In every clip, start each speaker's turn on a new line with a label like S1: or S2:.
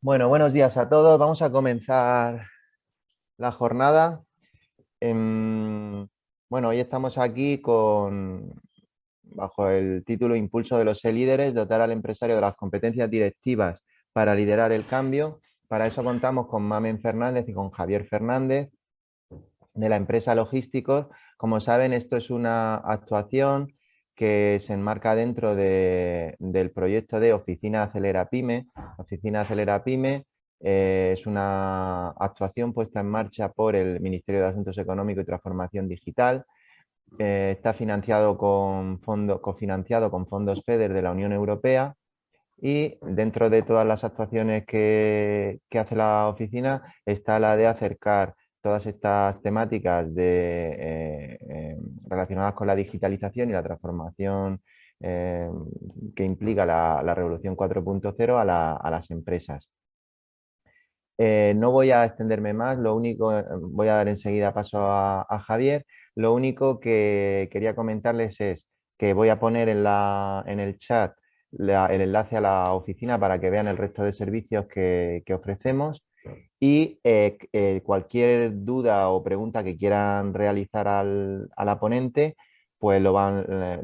S1: Bueno, buenos días a todos. Vamos a comenzar la jornada. Bueno, hoy estamos aquí bajo el título Impulso de los líderes, dotar al empresario de las competencias directivas para liderar el cambio. Para eso contamos con Mamen Fernández y con Javier Fernández de la empresa Logísticos. Como saben, esto es una actuación que se enmarca dentro del proyecto de Oficina Acelera Pyme. Oficina Acelera Pyme es una actuación puesta en marcha por el Ministerio de Asuntos Económicos y Transformación Digital. Está cofinanciado con fondos FEDER de la Unión Europea, y dentro de todas las actuaciones que hace la oficina está la de acercar todas estas temáticas relacionadas con la digitalización y la transformación eh, que implica la revolución 4.0 a las empresas. No voy a extenderme más, voy a dar enseguida paso a Javier. Lo único que quería comentarles es que voy a poner en el chat el enlace a la oficina para que vean el resto de servicios que ofrecemos, y cualquier duda o pregunta que quieran realizar a la ponente, pues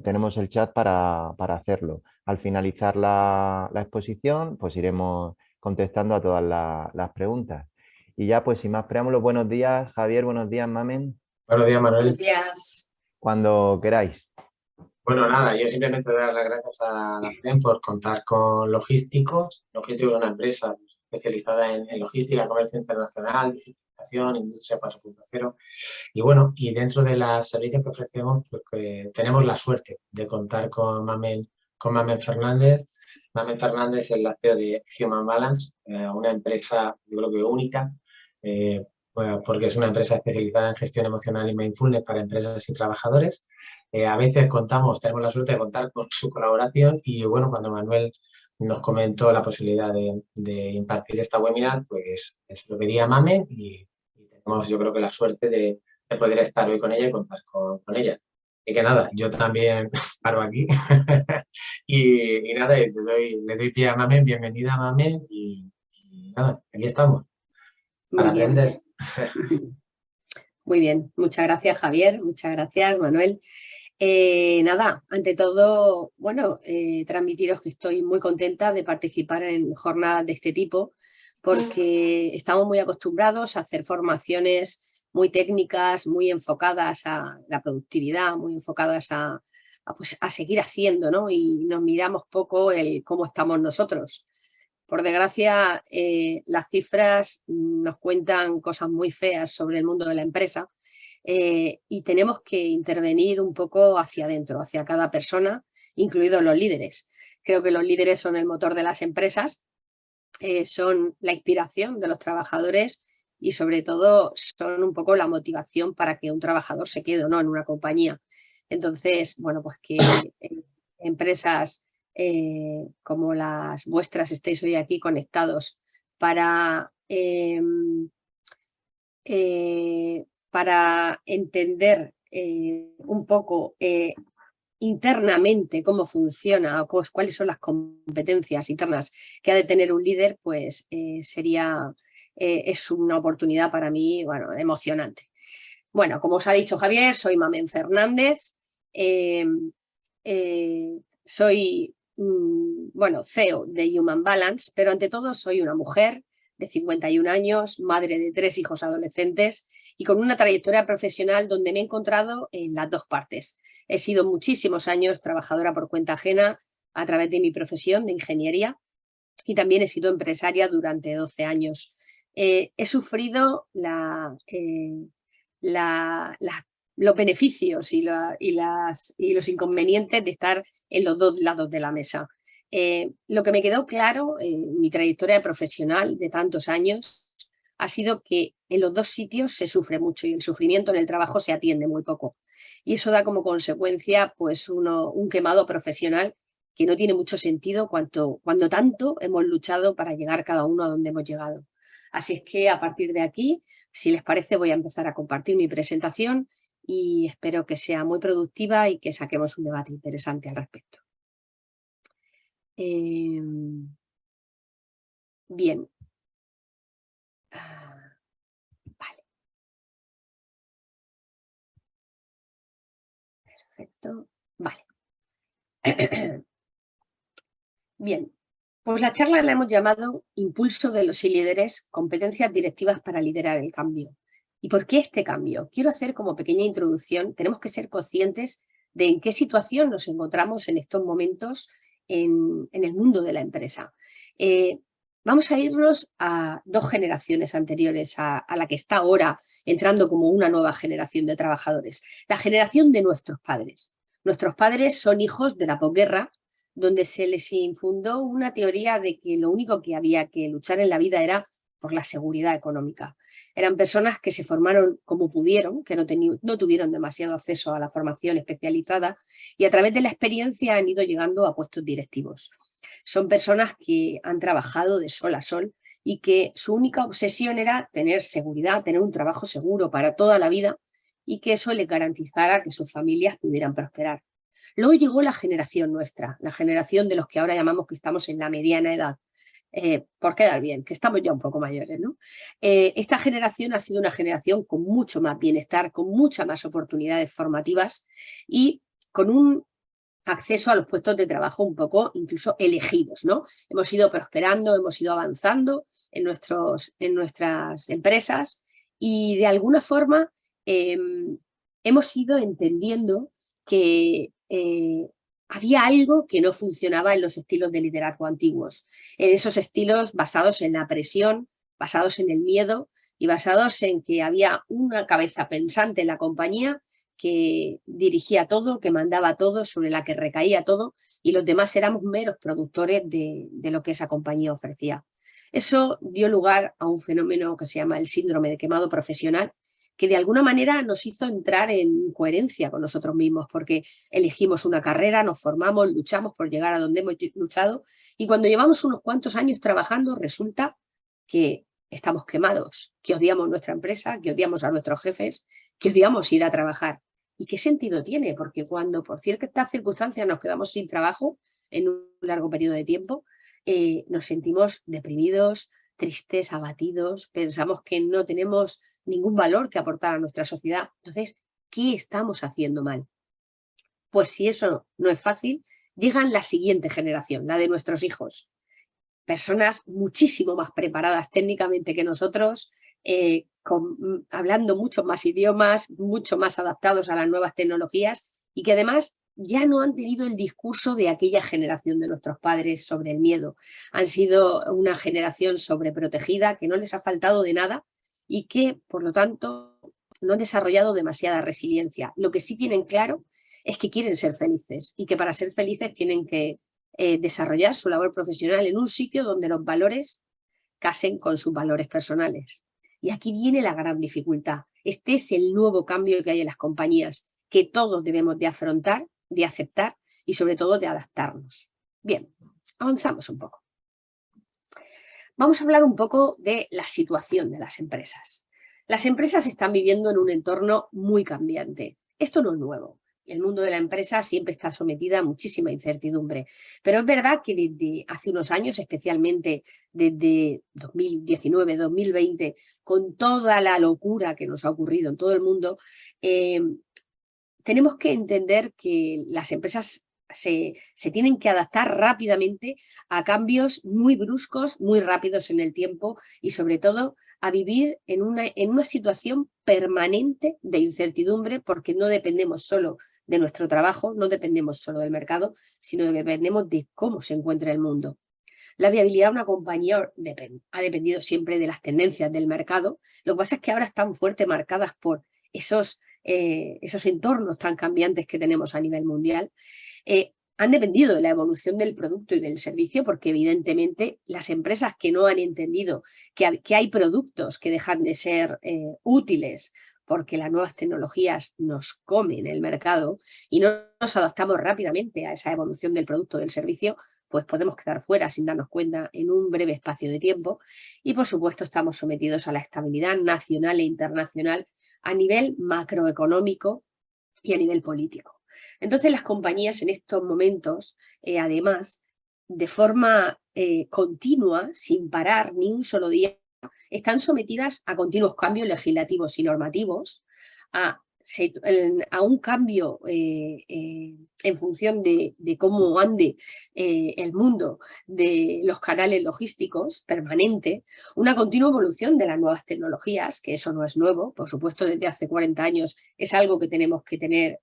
S1: tenemos el chat para hacerlo. Al finalizar la exposición, pues iremos contestando a todas las preguntas. Y ya, pues sin más preámbulos, buenos días, Javier, buenos días, Mamen,
S2: Buenos días, Manuel.
S3: Buenos días.
S1: cuando queráis.
S2: Bueno, nada, yo simplemente dar las gracias a la FEM por contar con Logísticos. Logísticos es una empresa especializada en logística, comercio internacional, digitalización, industria 4.0. Y bueno, y dentro de los servicios que ofrecemos, pues que tenemos la suerte de contar con Mamen Fernández. Mamen Fernández es la CEO de Human Balance, una empresa, yo creo que única, bueno, porque es una empresa especializada en gestión emocional y mindfulness para empresas y trabajadores. A veces tenemos la suerte de contar con su colaboración y bueno, cuando Manuel nos comentó la posibilidad de impartir esta webinar, pues se lo pedí a Mamen y tenemos yo creo que la suerte de poder estar hoy con ella y contar con ella. Y que nada, yo también paro aquí y nada, le doy pie a Mamen, bienvenida Mamen y nada, aquí estamos para
S3: Muy bien.
S2: aprender.
S3: Muy bien. Muchas gracias, Javier. Muchas gracias, Manuel. Nada, ante todo, bueno, transmitiros que estoy muy contenta de participar en jornadas de este tipo, porque estamos muy acostumbrados a hacer formaciones muy técnicas, muy enfocadas a la productividad, muy enfocadas pues, a seguir haciendo, ¿no? Y nos miramos poco el cómo estamos nosotros. Por desgracia, las cifras nos cuentan cosas muy feas sobre el mundo de la empresa, y tenemos que intervenir un poco hacia adentro, hacia cada persona, incluidos los líderes. Creo que los líderes son el motor de las empresas, son la inspiración de los trabajadores y sobre todo son un poco la motivación para que un trabajador se quede o no en una compañía. Entonces, bueno, pues que empresas como las vuestras estéis hoy aquí conectados para, para entender un poco internamente cómo funciona o cuáles son las competencias internas que ha de tener un líder, pues es una oportunidad para mí, bueno, emocionante. Bueno, como os ha dicho Javier, soy Mamen Fernández, eh, soy, bueno, CEO de Human Balance, pero ante todo soy una mujer de 51 años, madre de 3 hijos adolescentes y con una trayectoria profesional donde me he encontrado en las dos partes. He sido muchísimos años trabajadora por cuenta ajena a través de mi profesión de ingeniería y también he sido empresaria durante 12 años. He sufrido los beneficios y los inconvenientes de estar en los dos lados de la mesa. Lo que me quedó claro en mi trayectoria profesional de tantos años ha sido que en los dos sitios se sufre mucho y el sufrimiento en el trabajo se atiende muy poco. Y eso da como consecuencia pues un quemado profesional que no tiene mucho sentido cuando tanto hemos luchado para llegar cada uno a donde hemos llegado. Así es que a partir de aquí, si les parece, voy a empezar a compartir mi presentación y espero que sea muy productiva y que saquemos un debate interesante al respecto. Bien, esto. Vale. Bien, pues la charla la hemos llamado Impulso de los líderes, competencias directivas para liderar el cambio. ¿Y por qué este cambio? Quiero hacer como pequeña introducción, tenemos que ser conscientes de en qué situación nos encontramos en estos momentos en el mundo de la empresa. Vamos a irnos a 2 generaciones anteriores a la que está ahora entrando como una nueva generación de trabajadores. La generación de nuestros padres. Nuestros padres son hijos de la posguerra, donde se les infundó una teoría de que lo único que había que luchar en la vida era por la seguridad económica. Eran personas que se formaron como pudieron, que no tuvieron demasiado acceso a la formación especializada y a través de la experiencia han ido llegando a puestos directivos. Son personas que han trabajado de sol a sol y que su única obsesión era tener seguridad, tener un trabajo seguro para toda la vida y que eso les garantizara que sus familias pudieran prosperar. Luego llegó la generación nuestra, la generación de los que ahora llamamos que estamos en la mediana edad, por quedar bien, que estamos ya un poco mayores, ¿no? Esta generación ha sido una generación con mucho más bienestar, con muchas más oportunidades formativas y con un acceso a los puestos de trabajo un poco incluso elegidos, ¿no? Hemos ido prosperando, hemos ido avanzando en nuestras empresas y de alguna forma hemos ido entendiendo que había algo que no funcionaba en los estilos de liderazgo antiguos, en esos estilos basados en la presión, basados en el miedo y basados en que había una cabeza pensante en la compañía que dirigía todo, que mandaba todo, sobre la que recaía todo y los demás éramos meros productores de lo que esa compañía ofrecía. Eso dio lugar a un fenómeno que se llama el síndrome de quemado profesional, que de alguna manera nos hizo entrar en coherencia con nosotros mismos, porque elegimos una carrera, nos formamos, luchamos por llegar a donde hemos luchado y cuando llevamos unos cuantos años trabajando resulta que estamos quemados, que odiamos nuestra empresa, que odiamos a nuestros jefes, que odiamos ir a trabajar. ¿Y qué sentido tiene? Porque cuando por ciertas circunstancias nos quedamos sin trabajo en un largo periodo de tiempo, nos sentimos deprimidos, tristes, abatidos, pensamos que no tenemos ningún valor que aportar a nuestra sociedad. Entonces, ¿qué estamos haciendo mal? Pues si eso no es fácil, llegan la siguiente generación, la de nuestros hijos. Personas muchísimo más preparadas técnicamente que nosotros, hablando muchos más idiomas, mucho más adaptados a las nuevas tecnologías y que además ya no han tenido el discurso de aquella generación de nuestros padres sobre el miedo. Han sido una generación sobreprotegida, que no les ha faltado de nada y que, por lo tanto, no han desarrollado demasiada resiliencia. Lo que sí tienen claro es que quieren ser felices y que para ser felices tienen que desarrollar su labor profesional en un sitio donde los valores casen con sus valores personales. Y aquí viene la gran dificultad. Este es el nuevo cambio que hay en las compañías, que todos debemos de afrontar, de aceptar y sobre todo de adaptarnos. Bien, avanzamos un poco. Vamos a hablar un poco de la situación de las empresas. Las empresas están viviendo en un entorno muy cambiante. Esto no es nuevo. El mundo de la empresa siempre está sometida a muchísima incertidumbre, pero es verdad que desde hace unos años, especialmente desde 2019, 2020, con toda la locura que nos ha ocurrido en todo el mundo, tenemos que entender que las empresas se tienen que adaptar rápidamente a cambios muy bruscos, muy rápidos en el tiempo y sobre todo a vivir en una situación permanente de incertidumbre porque no dependemos solo de nuestro trabajo, no dependemos solo del mercado, sino que dependemos de cómo se encuentra el mundo. La viabilidad de una compañía ha dependido siempre de las tendencias del mercado. Lo que pasa es que ahora están fuerte marcadas por esos entornos tan cambiantes que tenemos a nivel mundial. Han dependido de la evolución del producto y del servicio porque evidentemente las empresas que no han entendido que hay productos que dejan de ser útiles porque las nuevas tecnologías nos comen el mercado y no nos adaptamos rápidamente a esa evolución del producto o del servicio, pues podemos quedar fuera sin darnos cuenta en un breve espacio de tiempo y por supuesto estamos sometidos a la estabilidad nacional e internacional a nivel macroeconómico y a nivel político. Entonces las compañías en estos momentos, además, de forma continua, sin parar ni un solo día, están sometidas a continuos cambios legislativos y normativos, a a un cambio en función de cómo ande el mundo de los canales logísticos permanente, una continua evolución de las nuevas tecnologías, que eso no es nuevo, por supuesto desde hace 40 años es algo que tenemos que tener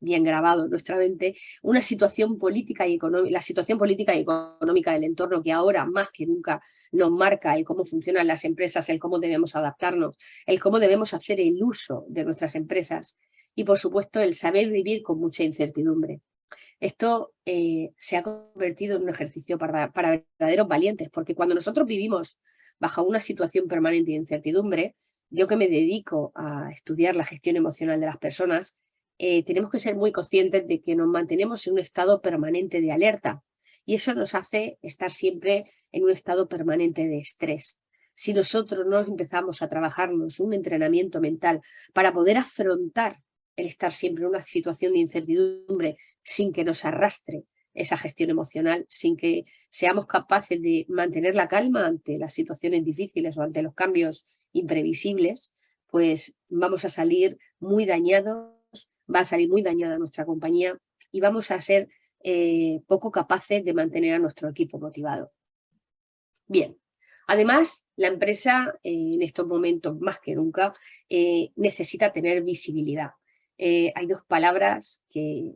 S3: bien grabado en nuestra mente, una situación política y económica, la situación política y económica del entorno que ahora más que nunca nos marca el cómo funcionan las empresas, el cómo debemos adaptarnos, el cómo debemos hacer el uso de nuestras empresas y, por supuesto, el saber vivir con mucha incertidumbre. Esto se ha convertido en un ejercicio para verdaderos valientes, porque cuando nosotros vivimos bajo una situación permanente de incertidumbre, yo que me dedico a estudiar la gestión emocional de las personas, tenemos que ser muy conscientes de que nos mantenemos en un estado permanente de alerta y eso nos hace estar siempre en un estado permanente de estrés. Si nosotros no empezamos a trabajarnos un entrenamiento mental para poder afrontar el estar siempre en una situación de incertidumbre sin que nos arrastre esa gestión emocional, sin que seamos capaces de mantener la calma ante las situaciones difíciles o ante los cambios imprevisibles, pues vamos a salir muy dañados, va a salir muy dañada nuestra compañía y vamos a ser poco capaces de mantener a nuestro equipo motivado. Bien, además la empresa en estos momentos más que nunca necesita tener visibilidad. Hay dos palabras que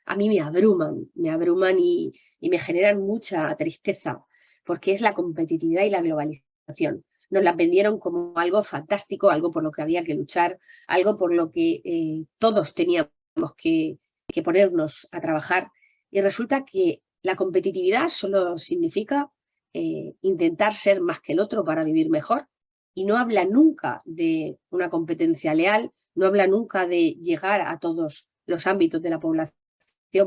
S3: a mí me abruman y me generan mucha tristeza, porque es la competitividad y la globalización. Nos las vendieron como algo fantástico, algo por lo que había que luchar, algo por lo que todos teníamos que ponernos a trabajar. Y resulta que la competitividad solo significa intentar ser más que el otro para vivir mejor. Y no habla nunca de una competencia leal, no habla nunca de llegar a todos los ámbitos de la población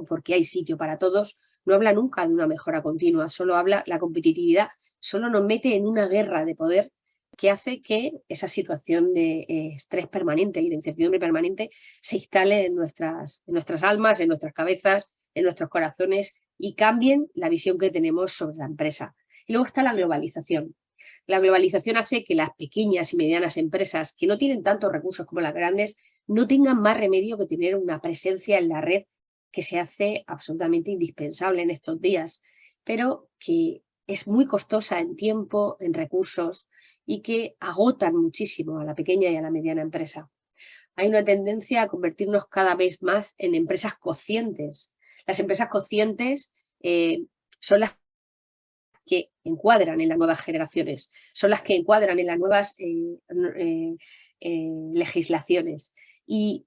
S3: porque hay sitio para todos, no habla nunca de una mejora continua, solo habla la competitividad, solo nos mete en una guerra de poder que hace que esa situación de estrés permanente y de incertidumbre permanente se instale en nuestras almas, en nuestras cabezas, en nuestros corazones y cambien la visión que tenemos sobre la empresa. Y luego está la globalización. La globalización hace que las pequeñas y medianas empresas que no tienen tantos recursos como las grandes no tengan más remedio que tener una presencia en la red que se hace absolutamente indispensable en estos días, pero que es muy costosa en tiempo, en recursos y que agotan muchísimo a la pequeña y a la mediana empresa. Hay una tendencia a convertirnos cada vez más en empresas conscientes. Las empresas conscientes son las que encuadran en las nuevas generaciones, son las que encuadran en las nuevas legislaciones. Y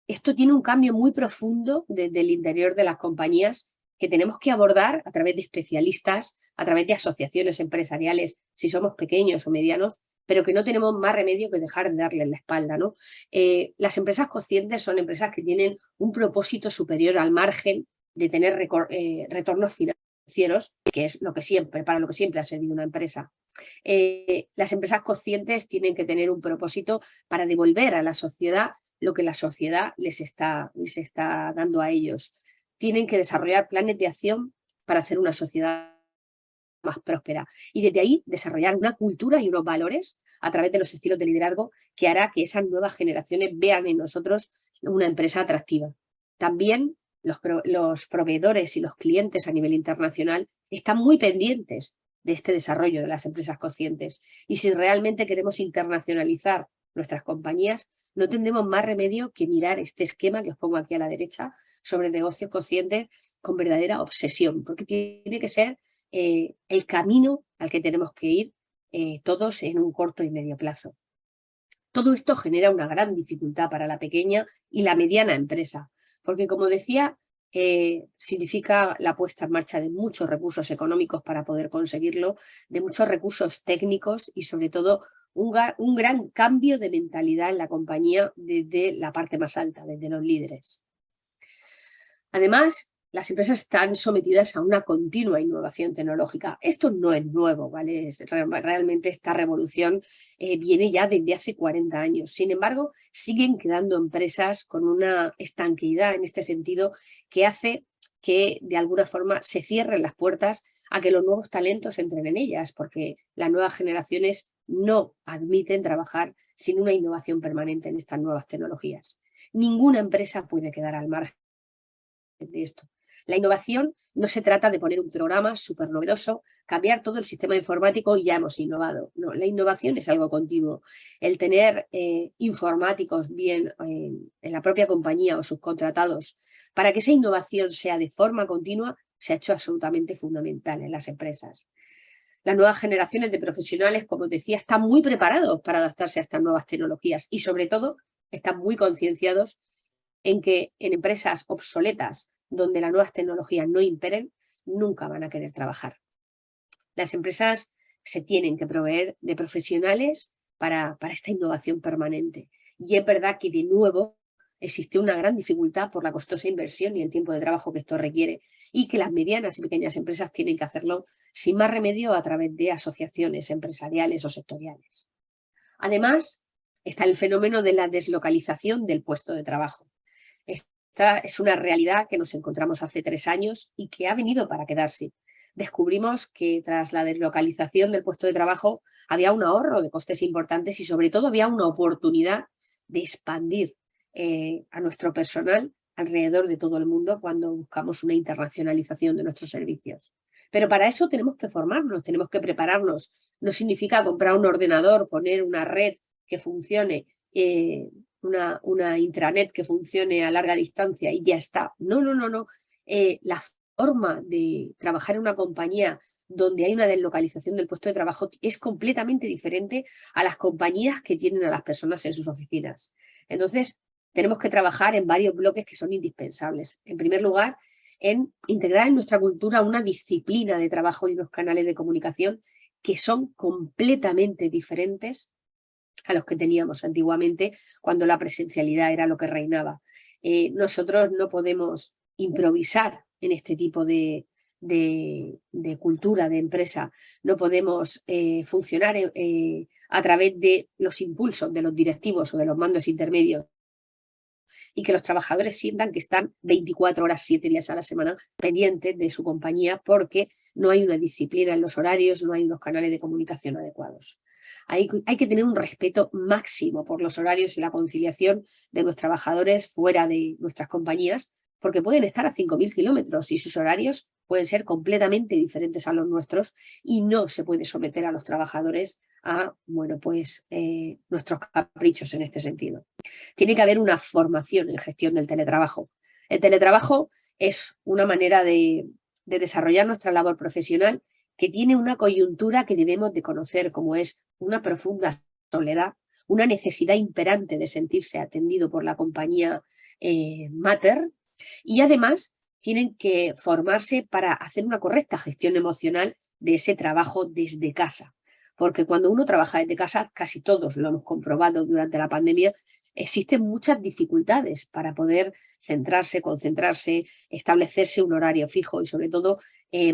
S3: esto tiene un cambio muy profundo desde el interior de las compañías que tenemos que abordar a través de especialistas, a través de asociaciones empresariales, si somos pequeños o medianos, pero que no tenemos más remedio que dejar de darles la espalda, ¿no? Las empresas conscientes son empresas que tienen un propósito superior al margen de tener retornos financieros, que es lo que siempre, para lo que siempre ha servido una empresa. Las empresas conscientes tienen que tener un propósito para devolver a la sociedad lo que la sociedad les está dando a ellos. Tienen que desarrollar planes de acción para hacer una sociedad más próspera y desde ahí desarrollar una cultura y unos valores a través de los estilos de liderazgo que hará que esas nuevas generaciones vean en nosotros una empresa atractiva. También los proveedores y los clientes a nivel internacional están muy pendientes de este desarrollo de las empresas conscientes y si realmente queremos internacionalizar nuestras compañías, no tendremos más remedio que mirar este esquema que os pongo aquí a la derecha sobre negocios conscientes con verdadera obsesión, porque tiene que ser el camino al que tenemos que ir todos en un corto y medio plazo. Todo esto genera una gran dificultad para la pequeña y la mediana empresa, porque como decía, significa la puesta en marcha de muchos recursos económicos para poder conseguirlo, de muchos recursos técnicos y sobre todo un gran cambio de mentalidad en la compañía desde la parte más alta, desde los líderes. Además, las empresas están sometidas a una continua innovación tecnológica. Esto no es nuevo, ¿vale? Realmente esta revolución viene ya desde hace 40 años. Sin embargo, siguen quedando empresas con una estanqueidad en este sentido que hace que de alguna forma se cierren las puertas a que los nuevos talentos entren en ellas, porque las nuevas generaciones no admiten trabajar sin una innovación permanente en estas nuevas tecnologías. Ninguna empresa puede quedar al margen de esto. La innovación no se trata de poner un programa súper novedoso, cambiar todo el sistema informático y ya hemos innovado. No, la innovación es algo continuo. El tener informáticos bien en la propia compañía o subcontratados para que esa innovación sea de forma continua se ha hecho absolutamente fundamental en las empresas. Las nuevas generaciones de profesionales, como os decía, están muy preparados para adaptarse a estas nuevas tecnologías y sobre todo están muy concienciados en que en empresas obsoletas donde las nuevas tecnologías no imperen, nunca van a querer trabajar. Las empresas se tienen que proveer de profesionales para esta innovación permanente. Y es verdad que de nuevo existe una gran dificultad por la costosa inversión y el tiempo de trabajo que esto requiere y que las medianas y pequeñas empresas tienen que hacerlo sin más remedio a través de asociaciones empresariales o sectoriales. Además, está el fenómeno de la deslocalización del puesto de trabajo. Esta es una realidad que nos encontramos hace 3 años y que ha venido para quedarse. Descubrimos que tras la deslocalización del puesto de trabajo había un ahorro de costes importantes y sobre todo había una oportunidad de expandir a nuestro personal alrededor de todo el mundo cuando buscamos una internacionalización de nuestros servicios. Pero para eso tenemos que formarnos, tenemos que prepararnos. No significa comprar un ordenador, poner una red que funcione, una intranet que funcione a larga distancia y ya está. No. La forma de trabajar en una compañía donde hay una deslocalización del puesto de trabajo es completamente diferente a las compañías que tienen a las personas en sus oficinas. Entonces, tenemos que trabajar en varios bloques que son indispensables. En primer lugar, en integrar en nuestra cultura una disciplina de trabajo y unos canales de comunicación que son completamente diferentes a los que teníamos antiguamente cuando la presencialidad era lo que reinaba. Nosotros no podemos improvisar en este tipo de cultura, de empresa. No podemos funcionar a través de los impulsos de los directivos o de los mandos intermedios y que los trabajadores sientan que están 24 horas, 7 días a la semana pendientes de su compañía porque no hay una disciplina en los horarios, no hay unos canales de comunicación adecuados. Hay que tener un respeto máximo por los horarios y la conciliación de los trabajadores fuera de nuestras compañías, porque pueden estar a 5.000 kilómetros y sus horarios pueden ser completamente diferentes a los nuestros y no se puede someter a los trabajadores a, nuestros caprichos en este sentido. Tiene que haber una formación en gestión del teletrabajo. El teletrabajo es una manera de desarrollar nuestra labor profesional que tiene una coyuntura que debemos de conocer, como es una profunda soledad, una necesidad imperante de sentirse atendido por la compañía mater y además tienen que formarse para hacer una correcta gestión emocional de ese trabajo desde casa. Porque cuando uno trabaja desde casa, casi todos lo hemos comprobado durante la pandemia, existen muchas dificultades para poder centrarse, concentrarse, establecerse un horario fijo y sobre todo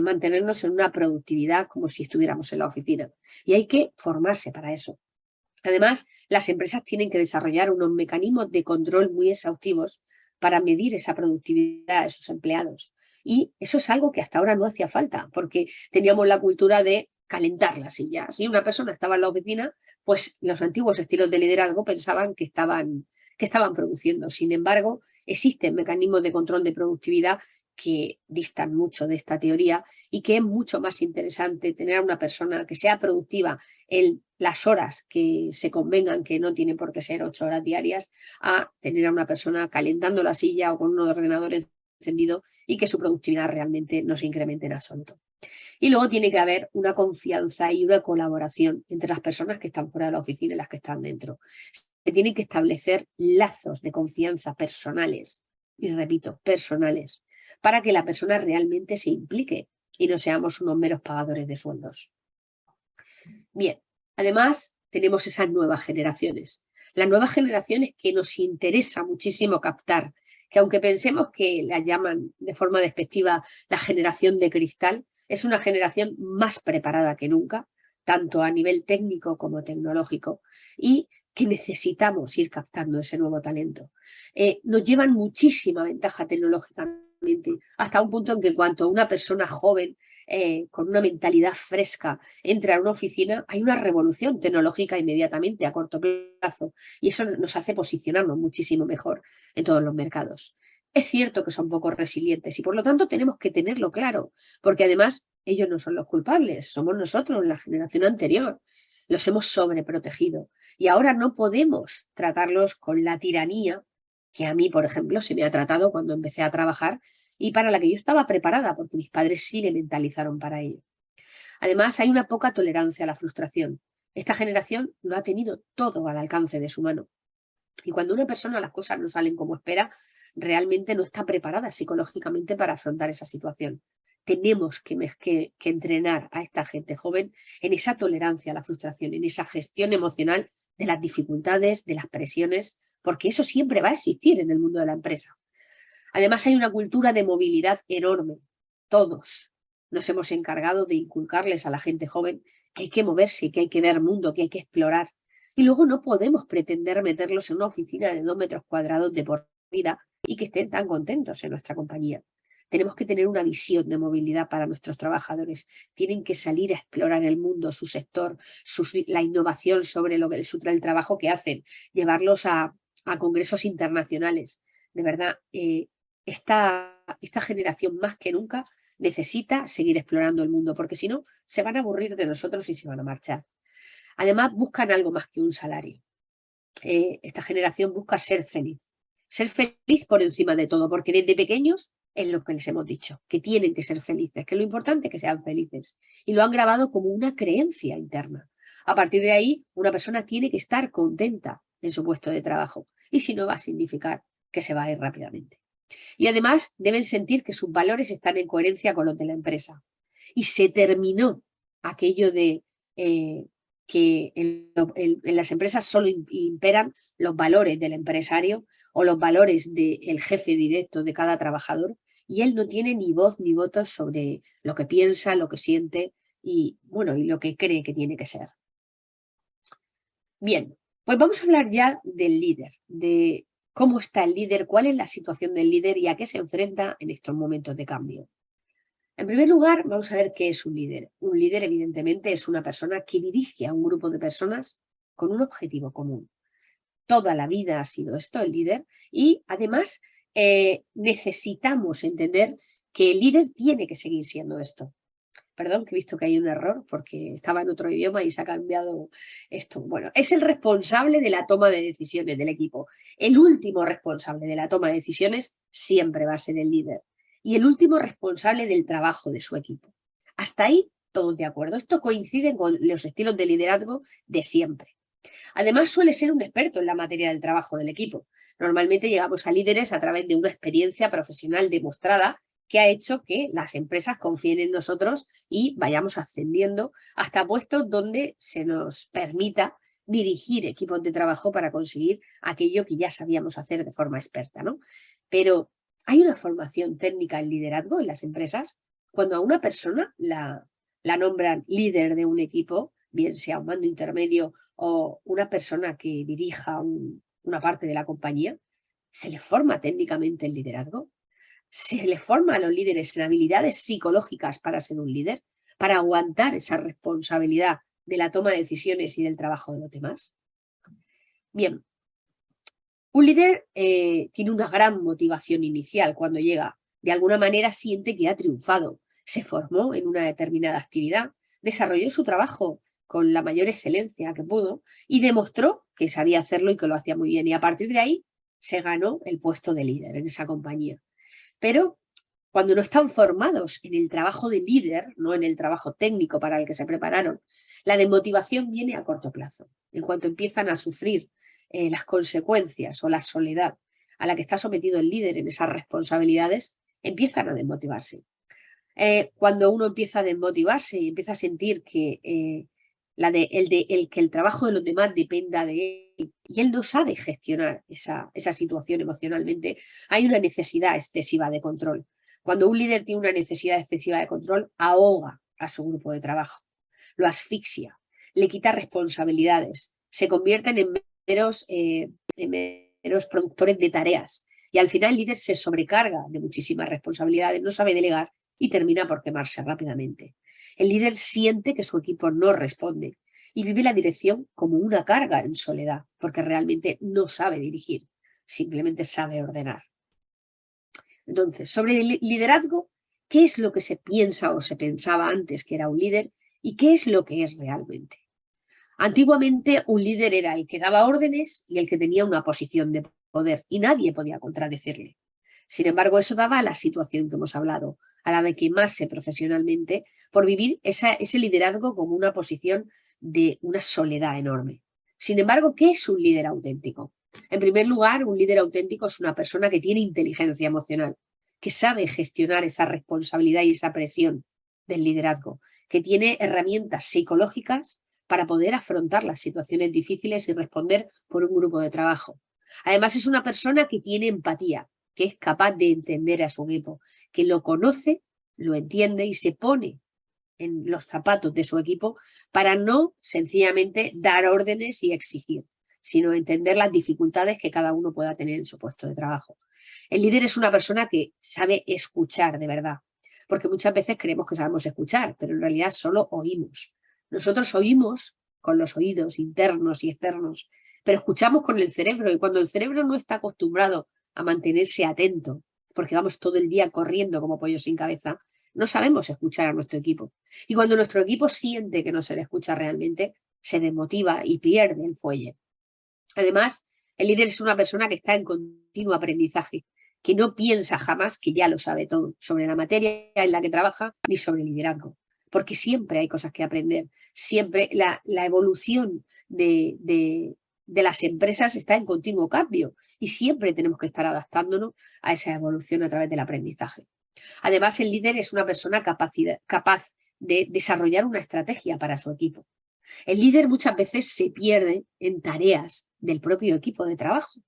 S3: mantenernos en una productividad como si estuviéramos en la oficina. Y hay que formarse para eso. Además, las empresas tienen que desarrollar unos mecanismos de control muy exhaustivos para medir esa productividad de sus empleados. Y eso es algo que hasta ahora no hacía falta, porque teníamos la cultura de calentar la silla. Si una persona estaba en la oficina, pues los antiguos estilos de liderazgo pensaban que estaban produciendo. Sin embargo, existen mecanismos de control de productividad que distan mucho de esta teoría y que es mucho más interesante tener a una persona que sea productiva en las horas que se convengan, que no tienen por qué ser 8 horas diarias, a tener a una persona calentando la silla o con un ordenador encendido y que su productividad realmente no se incremente en absoluto. Y luego tiene que haber una confianza y una colaboración entre las personas que están fuera de la oficina y las que están dentro. Se tienen que establecer lazos de confianza personales, y repito, personales, para que la persona realmente se implique y no seamos unos meros pagadores de sueldos. Bien, además tenemos esas nuevas generaciones. Las nuevas generaciones que nos interesa muchísimo captar, que aunque pensemos que la llaman de forma despectiva la generación de cristal, es una generación más preparada que nunca, tanto a nivel técnico como tecnológico, y que necesitamos ir captando ese nuevo talento. Nos llevan muchísima ventaja tecnológicamente, hasta un punto en que en cuanto una persona joven con una mentalidad fresca entre a una oficina, hay una revolución tecnológica inmediatamente a corto plazo y eso nos hace posicionarnos muchísimo mejor en todos los mercados. Es cierto que son poco resilientes y por lo tanto tenemos que tenerlo claro, porque además ellos no son los culpables, somos nosotros, la generación anterior. Los hemos sobreprotegido y ahora no podemos tratarlos con la tiranía que a mí, por ejemplo, se me ha tratado cuando empecé a trabajar y para la que yo estaba preparada, porque mis padres sí me mentalizaron para ello. Además, hay una poca tolerancia a la frustración. Esta generación lo ha tenido todo al alcance de su mano. Y cuando una persona las cosas no salen como espera, realmente no está preparada psicológicamente para afrontar esa situación. Tenemos que entrenar a esta gente joven en esa tolerancia a la frustración, en esa gestión emocional de las dificultades, de las presiones, porque eso siempre va a existir en el mundo de la empresa. Además, hay una cultura de movilidad enorme. Todos nos hemos encargado de inculcarles a la gente joven que hay que moverse, que hay que ver mundo, que hay que explorar. Y luego no podemos pretender meterlos en una oficina de 2 metros cuadrados de por vida y que estén tan contentos en nuestra compañía. Tenemos que tener una visión de movilidad para nuestros trabajadores. Tienen que salir a explorar el mundo, su sector, la innovación sobre el trabajo que hacen, llevarlos a congresos internacionales. De verdad, esta generación más que nunca necesita seguir explorando el mundo, porque si no, se van a aburrir de nosotros y se van a marchar. Además, buscan algo más que un salario. Esta generación busca ser feliz por encima de todo, porque desde pequeños es lo que les hemos dicho, que tienen que ser felices, que lo importante es que sean felices. Y lo han grabado como una creencia interna. A partir de ahí, una persona tiene que estar contenta en su puesto de trabajo. Y si no, va a significar que se va a ir rápidamente. Y además deben sentir que sus valores están en coherencia con los de la empresa. Y se terminó aquello de que en las empresas solo imperan los valores del empresario o los valores del jefe directo de cada trabajador y él no tiene ni voz ni voto sobre lo que piensa, lo que siente y, bueno, y lo que cree que tiene que ser. Bien, pues vamos a hablar ya del líder, de cómo está el líder, cuál es la situación del líder y a qué se enfrenta en estos momentos de cambio. En primer lugar, vamos a ver qué es un líder. Un líder, evidentemente, es una persona que dirige a un grupo de personas con un objetivo común. Toda la vida ha sido esto, el líder, y además necesitamos entender que el líder tiene que seguir siendo esto. Perdón, que he visto que hay un error porque estaba en otro idioma y se ha cambiado esto. Bueno, es el responsable de la toma de decisiones del equipo. El último responsable de la toma de decisiones siempre va a ser el líder. Y el último responsable del trabajo de su equipo. Hasta ahí, todos de acuerdo. Esto coincide con los estilos de liderazgo de siempre. Además, suele ser un experto en la materia del trabajo del equipo. Normalmente llegamos a líderes a través de una experiencia profesional demostrada que ha hecho que las empresas confíen en nosotros y vayamos ascendiendo hasta puestos donde se nos permita dirigir equipos de trabajo para conseguir aquello que ya sabíamos hacer de forma experta, ¿no? Pero hay una formación técnica en liderazgo en las empresas. Cuando a una persona la nombran líder de un equipo, bien sea un mando intermedio o una persona que dirija una parte de la compañía, ¿se le forma técnicamente el liderazgo? ¿Se le forma a los líderes en habilidades psicológicas para ser un líder? ¿Para aguantar esa responsabilidad de la toma de decisiones y del trabajo de los demás? Bien, un líder tiene una gran motivación inicial cuando llega. De alguna manera siente que ha triunfado. Se formó en una determinada actividad, desarrolló su trabajo con la mayor excelencia que pudo y demostró que sabía hacerlo y que lo hacía muy bien. Y a partir de ahí se ganó el puesto de líder en esa compañía. Pero cuando no están formados en el trabajo de líder, no en el trabajo técnico para el que se prepararon, la desmotivación viene a corto plazo. En cuanto empiezan a sufrir las consecuencias o la soledad a la que está sometido el líder en esas responsabilidades, empiezan a desmotivarse. Cuando uno empieza a desmotivarse y empieza a sentir que el trabajo de los demás dependa de él y él no sabe gestionar esa situación emocionalmente, hay una necesidad excesiva de control. Cuando un líder tiene una necesidad excesiva de control, ahoga a su grupo de trabajo, lo asfixia, le quita responsabilidades, se convierten en meros productores de tareas y al final el líder se sobrecarga de muchísimas responsabilidades, no sabe delegar y termina por quemarse rápidamente. El líder siente que su equipo no responde y vive la dirección como una carga en soledad, porque realmente no sabe dirigir, simplemente sabe ordenar. Entonces, sobre el liderazgo, ¿qué es lo que se piensa o se pensaba antes que era un líder y qué es lo que es realmente? Antiguamente un líder era el que daba órdenes y el que tenía una posición de poder y nadie podía contradecirle. Sin embargo, eso daba a la situación que hemos hablado, a la de quemarse profesionalmente por vivir ese liderazgo como una posición de una soledad enorme. Sin embargo, ¿qué es un líder auténtico? En primer lugar, un líder auténtico es una persona que tiene inteligencia emocional, que sabe gestionar esa responsabilidad y esa presión del liderazgo, que tiene herramientas psicológicas para poder afrontar las situaciones difíciles y responder por un grupo de trabajo. Además, es una persona que tiene empatía, que es capaz de entender a su equipo, que lo conoce, lo entiende y se pone en los zapatos de su equipo para no sencillamente dar órdenes y exigir, sino entender las dificultades que cada uno pueda tener en su puesto de trabajo. El líder es una persona que sabe escuchar de verdad, porque muchas veces creemos que sabemos escuchar, pero en realidad solo oímos. Nosotros oímos con los oídos internos y externos, pero escuchamos con el cerebro y cuando el cerebro no está acostumbrado a mantenerse atento, porque vamos todo el día corriendo como pollos sin cabeza, no sabemos escuchar a nuestro equipo. Y cuando nuestro equipo siente que no se le escucha realmente, se desmotiva y pierde el fuelle. Además, el líder es una persona que está en continuo aprendizaje, que no piensa jamás que ya lo sabe todo sobre la materia en la que trabaja ni sobre el liderazgo, porque siempre hay cosas que aprender, siempre la evolución de las empresas está en continuo cambio y siempre tenemos que estar adaptándonos a esa evolución a través del aprendizaje. Además, el líder es una persona capaz de desarrollar una estrategia para su equipo. El líder muchas veces se pierde en tareas del propio equipo de trabajo.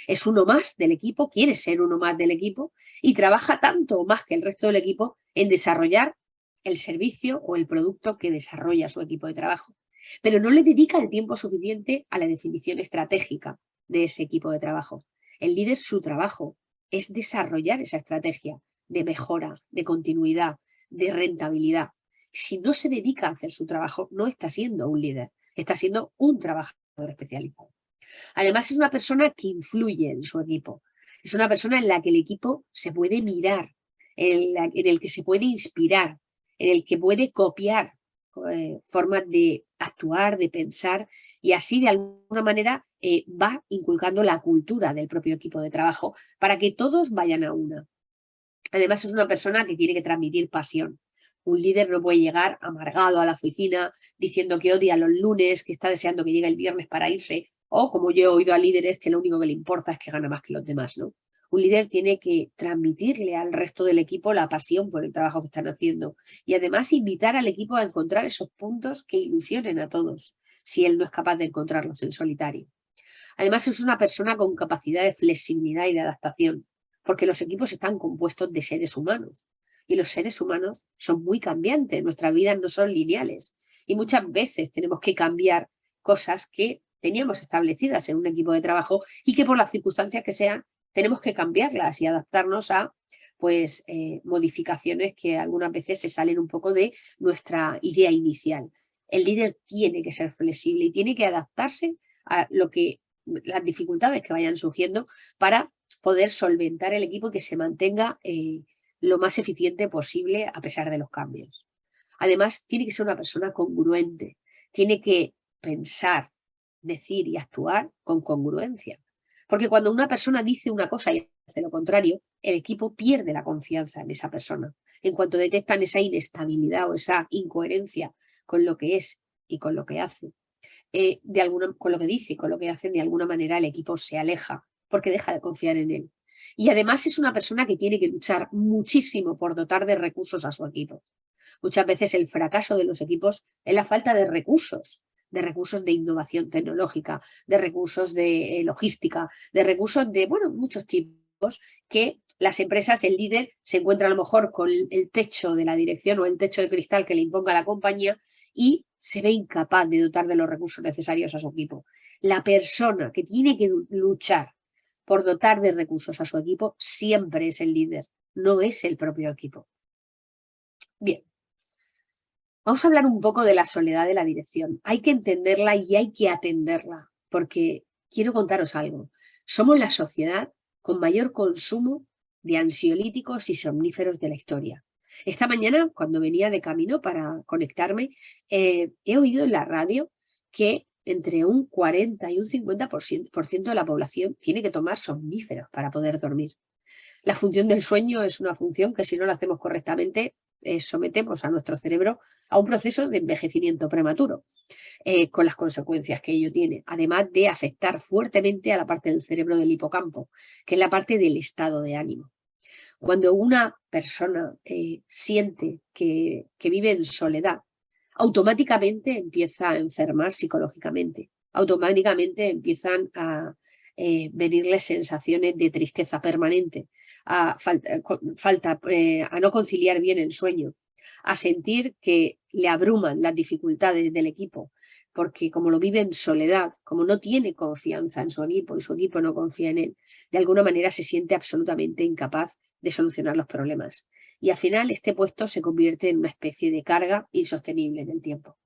S3: Es uno más del equipo, quiere ser uno más del equipo y trabaja tanto o más que el resto del equipo en desarrollar el servicio o el producto que desarrolla su equipo de trabajo. Pero no le dedica el tiempo suficiente a la definición estratégica de ese equipo de trabajo. El líder, su trabajo es desarrollar esa estrategia de mejora, de continuidad, de rentabilidad. Si no se dedica a hacer su trabajo, no está siendo un líder, está siendo un trabajador especializado. Además, es una persona que influye en su equipo. Es una persona en la que el equipo se puede mirar, en el que se puede inspirar, en el que puede copiar formas de actuar, de pensar, y así de alguna manera va inculcando la cultura del propio equipo de trabajo para que todos vayan a una. Además, es una persona que tiene que transmitir pasión. Un líder no puede llegar amargado a la oficina diciendo que odia los lunes, que está deseando que llegue el viernes para irse, o como yo he oído a líderes que lo único que le importa es que gana más que los demás, ¿no? Un líder tiene que transmitirle al resto del equipo la pasión por el trabajo que están haciendo y además invitar al equipo a encontrar esos puntos que ilusionen a todos, si él no es capaz de encontrarlos en solitario. Además, es una persona con capacidad de flexibilidad y de adaptación, porque los equipos están compuestos de seres humanos y los seres humanos son muy cambiantes, nuestras vidas no son lineales y muchas veces tenemos que cambiar cosas que teníamos establecidas en un equipo de trabajo y que por las circunstancias que sean tenemos que cambiarlas y adaptarnos a modificaciones que algunas veces se salen un poco de nuestra idea inicial. El líder tiene que ser flexible y tiene que adaptarse a las dificultades que vayan surgiendo para poder solventar el equipo y que se mantenga lo más eficiente posible a pesar de los cambios. Además, tiene que ser una persona congruente, tiene que pensar, decir y actuar con congruencia. Porque cuando una persona dice una cosa y hace lo contrario, el equipo pierde la confianza en esa persona. En cuanto detectan esa inestabilidad o esa incoherencia con lo que es y con lo que hace, con lo que dice y con lo que hacen, de alguna manera el equipo se aleja porque deja de confiar en él. Y además es una persona que tiene que luchar muchísimo por dotar de recursos a su equipo. Muchas veces el fracaso de los equipos es la falta de recursos de innovación tecnológica, de recursos de logística, de recursos de, muchos tipos que las empresas, el líder se encuentra a lo mejor con el techo de la dirección o el techo de cristal que le imponga la compañía y se ve incapaz de dotar de los recursos necesarios a su equipo. La persona que tiene que luchar por dotar de recursos a su equipo siempre es el líder, no es el propio equipo. Bien, vamos a hablar un poco de la soledad de la dirección. Hay que entenderla y hay que atenderla, porque quiero contaros algo. Somos la sociedad con mayor consumo de ansiolíticos y somníferos de la historia. Esta mañana, cuando venía de camino para conectarme, he oído en la radio que entre un 40 y un 50% de la población tiene que tomar somníferos para poder dormir. La función del sueño es una función que, si no la hacemos correctamente, sometemos a nuestro cerebro a un proceso de envejecimiento prematuro, con las consecuencias que ello tiene, además de afectar fuertemente a la parte del cerebro del hipocampo, que es la parte del estado de ánimo. Cuando una persona siente que vive en soledad, automáticamente empieza a enfermar psicológicamente, automáticamente empiezan a venirles sensaciones de tristeza permanente, a no conciliar bien el sueño, a sentir que le abruman las dificultades del equipo, porque como lo vive en soledad, como no tiene confianza en su equipo y su equipo no confía en él, de alguna manera se siente absolutamente incapaz de solucionar los problemas. Y al final este puesto se convierte en una especie de carga insostenible en el tiempo.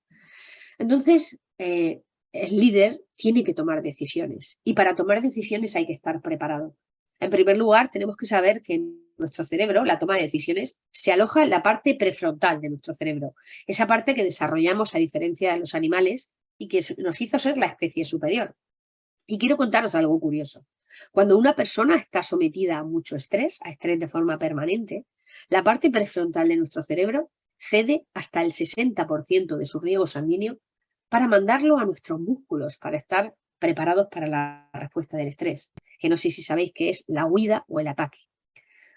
S3: Entonces, el líder tiene que tomar decisiones y para tomar decisiones hay que estar preparado. En primer lugar, tenemos que saber que en nuestro cerebro la toma de decisiones se aloja en la parte prefrontal de nuestro cerebro, esa parte que desarrollamos a diferencia de los animales y que nos hizo ser la especie superior. Y quiero contaros algo curioso. Cuando una persona está sometida a mucho estrés, a estrés de forma permanente, la parte prefrontal de nuestro cerebro cede hasta el 60% de su riego sanguíneo para mandarlo a nuestros músculos, para estar preparados para la respuesta del estrés, que no sé si sabéis que es la huida o el ataque.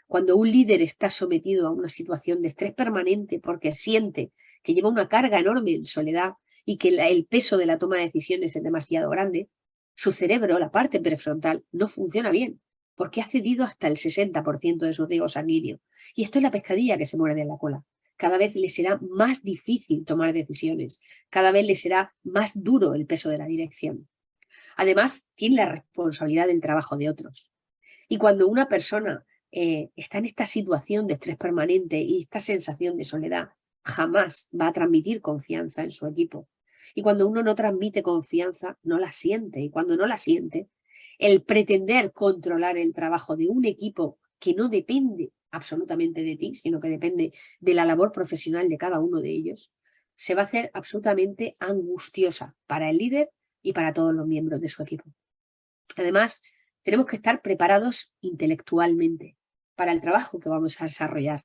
S3: Cuando un líder está sometido a una situación de estrés permanente porque siente que lleva una carga enorme en soledad y que el peso de la toma de decisiones es demasiado grande, su cerebro, la parte prefrontal, no funciona bien porque ha cedido hasta el 60% de su riego sanguíneo. Y esto es la pescadilla que se muerde en la cola. Cada vez le será más difícil tomar decisiones, cada vez le será más duro el peso de la dirección. Además, tiene la responsabilidad del trabajo de otros. Y cuando una persona está en esta situación de estrés permanente y esta sensación de soledad, jamás va a transmitir confianza en su equipo. Y cuando uno no transmite confianza, no la siente. Y cuando no la siente, el pretender controlar el trabajo de un equipo que no depende absolutamente de ti, sino que depende de la labor profesional de cada uno de ellos, se va a hacer absolutamente angustiosa para el líder y para todos los miembros de su equipo. Además, tenemos que estar preparados intelectualmente para el trabajo que vamos a desarrollar.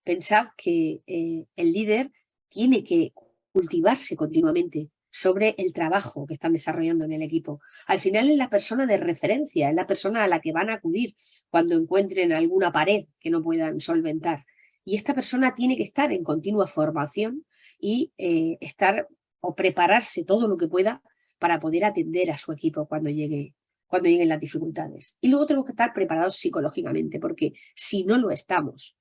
S3: Pensad que el líder tiene que cultivarse continuamente sobre el trabajo que están desarrollando en el equipo. Al final es la persona de referencia, es la persona a la que van a acudir cuando encuentren alguna pared que no puedan solventar. Y esta persona tiene que estar en continua formación y estar o prepararse todo lo que pueda para poder atender a su equipo cuando lleguen las dificultades. Y luego tenemos que estar preparados psicológicamente, porque si no lo estamos,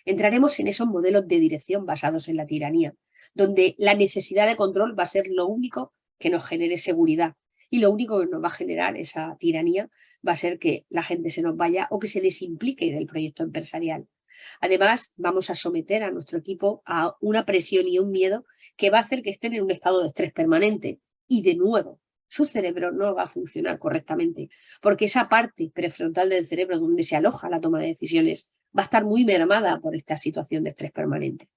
S3: entraremos en esos modelos de dirección basados en la tiranía, donde la necesidad de control va a ser lo único que nos genere seguridad. Y lo único que nos va a generar esa tiranía va a ser que la gente se nos vaya o que se desimplique del proyecto empresarial. Además, vamos a someter a nuestro equipo a una presión y un miedo que va a hacer que estén en un estado de estrés permanente. Y de nuevo, su cerebro no va a funcionar correctamente, porque esa parte prefrontal del cerebro donde se aloja la toma de decisiones va a estar muy mermada por esta situación de estrés permanente.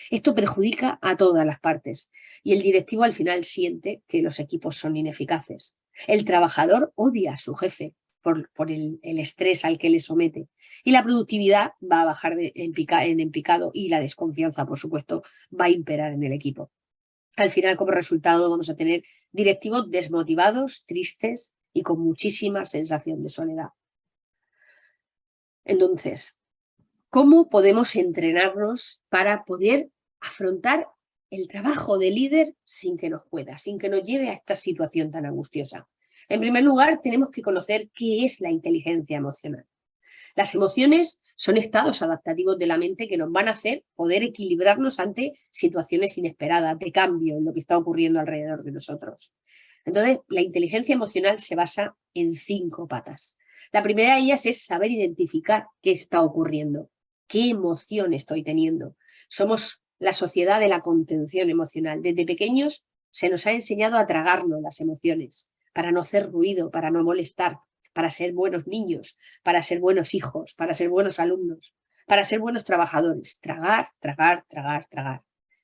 S3: Esto perjudica a todas las partes y el directivo al final siente que los equipos son ineficaces. El trabajador odia a su jefe por el estrés al que le somete y la productividad va a bajar en picado y la desconfianza, por supuesto, va a imperar en el equipo. Al final, como resultado, vamos a tener directivos desmotivados, tristes y con muchísima sensación de soledad. Entonces, ¿cómo podemos entrenarnos para poder afrontar el trabajo de líder sin que nos pueda, sin que nos lleve a esta situación tan angustiosa? En primer lugar, tenemos que conocer qué es la inteligencia emocional. Las emociones son estados adaptativos de la mente que nos van a hacer poder equilibrarnos ante situaciones inesperadas, de cambio en lo que está ocurriendo alrededor de nosotros. Entonces, la inteligencia emocional se basa en 5 patas. La primera de ellas es saber identificar qué está ocurriendo. qué emoción estoy teniendo. Somos la sociedad de la contención emocional. Desde pequeños se nos ha enseñado a tragarnos las emociones, para no hacer ruido, para no molestar, para ser buenos niños, para ser buenos hijos, para ser buenos alumnos, para ser buenos trabajadores. Tragar, tragar, tragar, tragar.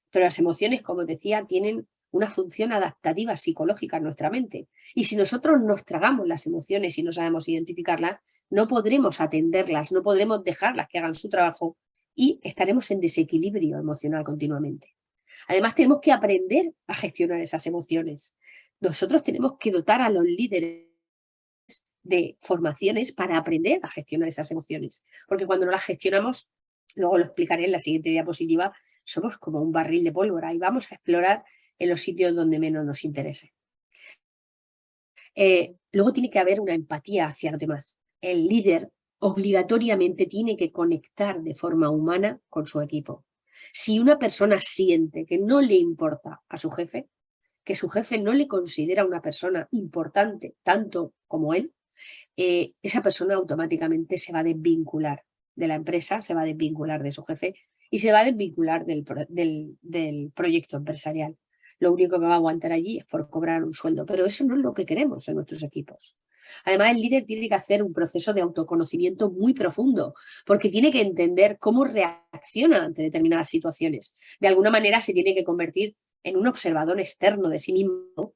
S3: Pero las emociones, como decía, tienen una función adaptativa psicológica en nuestra mente. Y si nosotros nos tragamos las emociones y no sabemos identificarlas, no podremos atenderlas, no podremos dejarlas que hagan su trabajo y estaremos en desequilibrio emocional continuamente. Además, tenemos que aprender a gestionar esas emociones. Nosotros tenemos que dotar a los líderes de formaciones para aprender a gestionar esas emociones. Porque cuando no las gestionamos, luego lo explicaré en la siguiente diapositiva, somos como un barril de pólvora y vamos a explorar en los sitios donde menos nos interese. Luego tiene que haber una empatía hacia los demás. El líder obligatoriamente tiene que conectar de forma humana con su equipo. Si una persona siente que no le importa a su jefe, que su jefe no le considera una persona importante tanto como él, esa persona automáticamente se va a desvincular de la empresa, se va a desvincular de su jefe y se va a desvincular del proyecto empresarial. Lo único que va a aguantar allí es por cobrar un sueldo, pero eso no es lo que queremos en nuestros equipos. Además, el líder tiene que hacer un proceso de autoconocimiento muy profundo, porque tiene que entender cómo reacciona ante determinadas situaciones. De alguna manera se tiene que convertir en un observador externo de sí mismo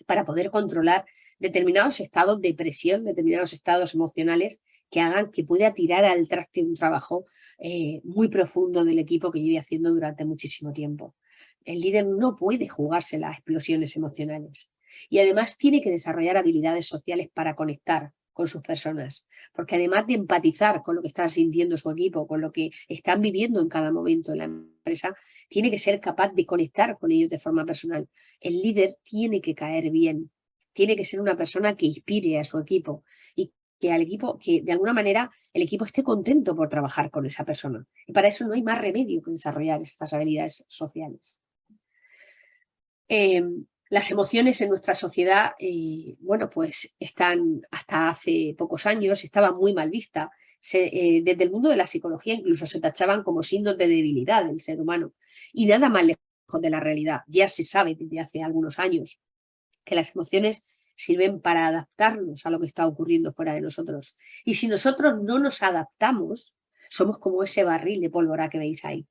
S3: para poder controlar determinados estados de presión, determinados estados emocionales que hagan que pueda tirar al traste un trabajo muy profundo del equipo que lleve haciendo durante muchísimo tiempo. El líder no puede jugarse las explosiones emocionales y además tiene que desarrollar habilidades sociales para conectar con sus personas, porque además de empatizar con lo que está sintiendo su equipo, con lo que están viviendo en cada momento en la empresa, tiene que ser capaz de conectar con ellos de forma personal. El líder tiene que caer bien, tiene que ser una persona que inspire a su equipo y que al equipo, que de alguna manera el equipo esté contento por trabajar con esa persona. Y para eso no hay más remedio que desarrollar estas habilidades sociales. Las emociones en nuestra sociedad, bueno, pues están hasta hace pocos años, estaban muy mal vistas. Desde el mundo de la psicología incluso se tachaban como signos de debilidad del ser humano. Y nada más lejos de la realidad. Ya se sabe desde hace algunos años que las emociones sirven para adaptarnos a lo que está ocurriendo fuera de nosotros. Y si nosotros no nos adaptamos, somos como ese barril de pólvora que veis ahí.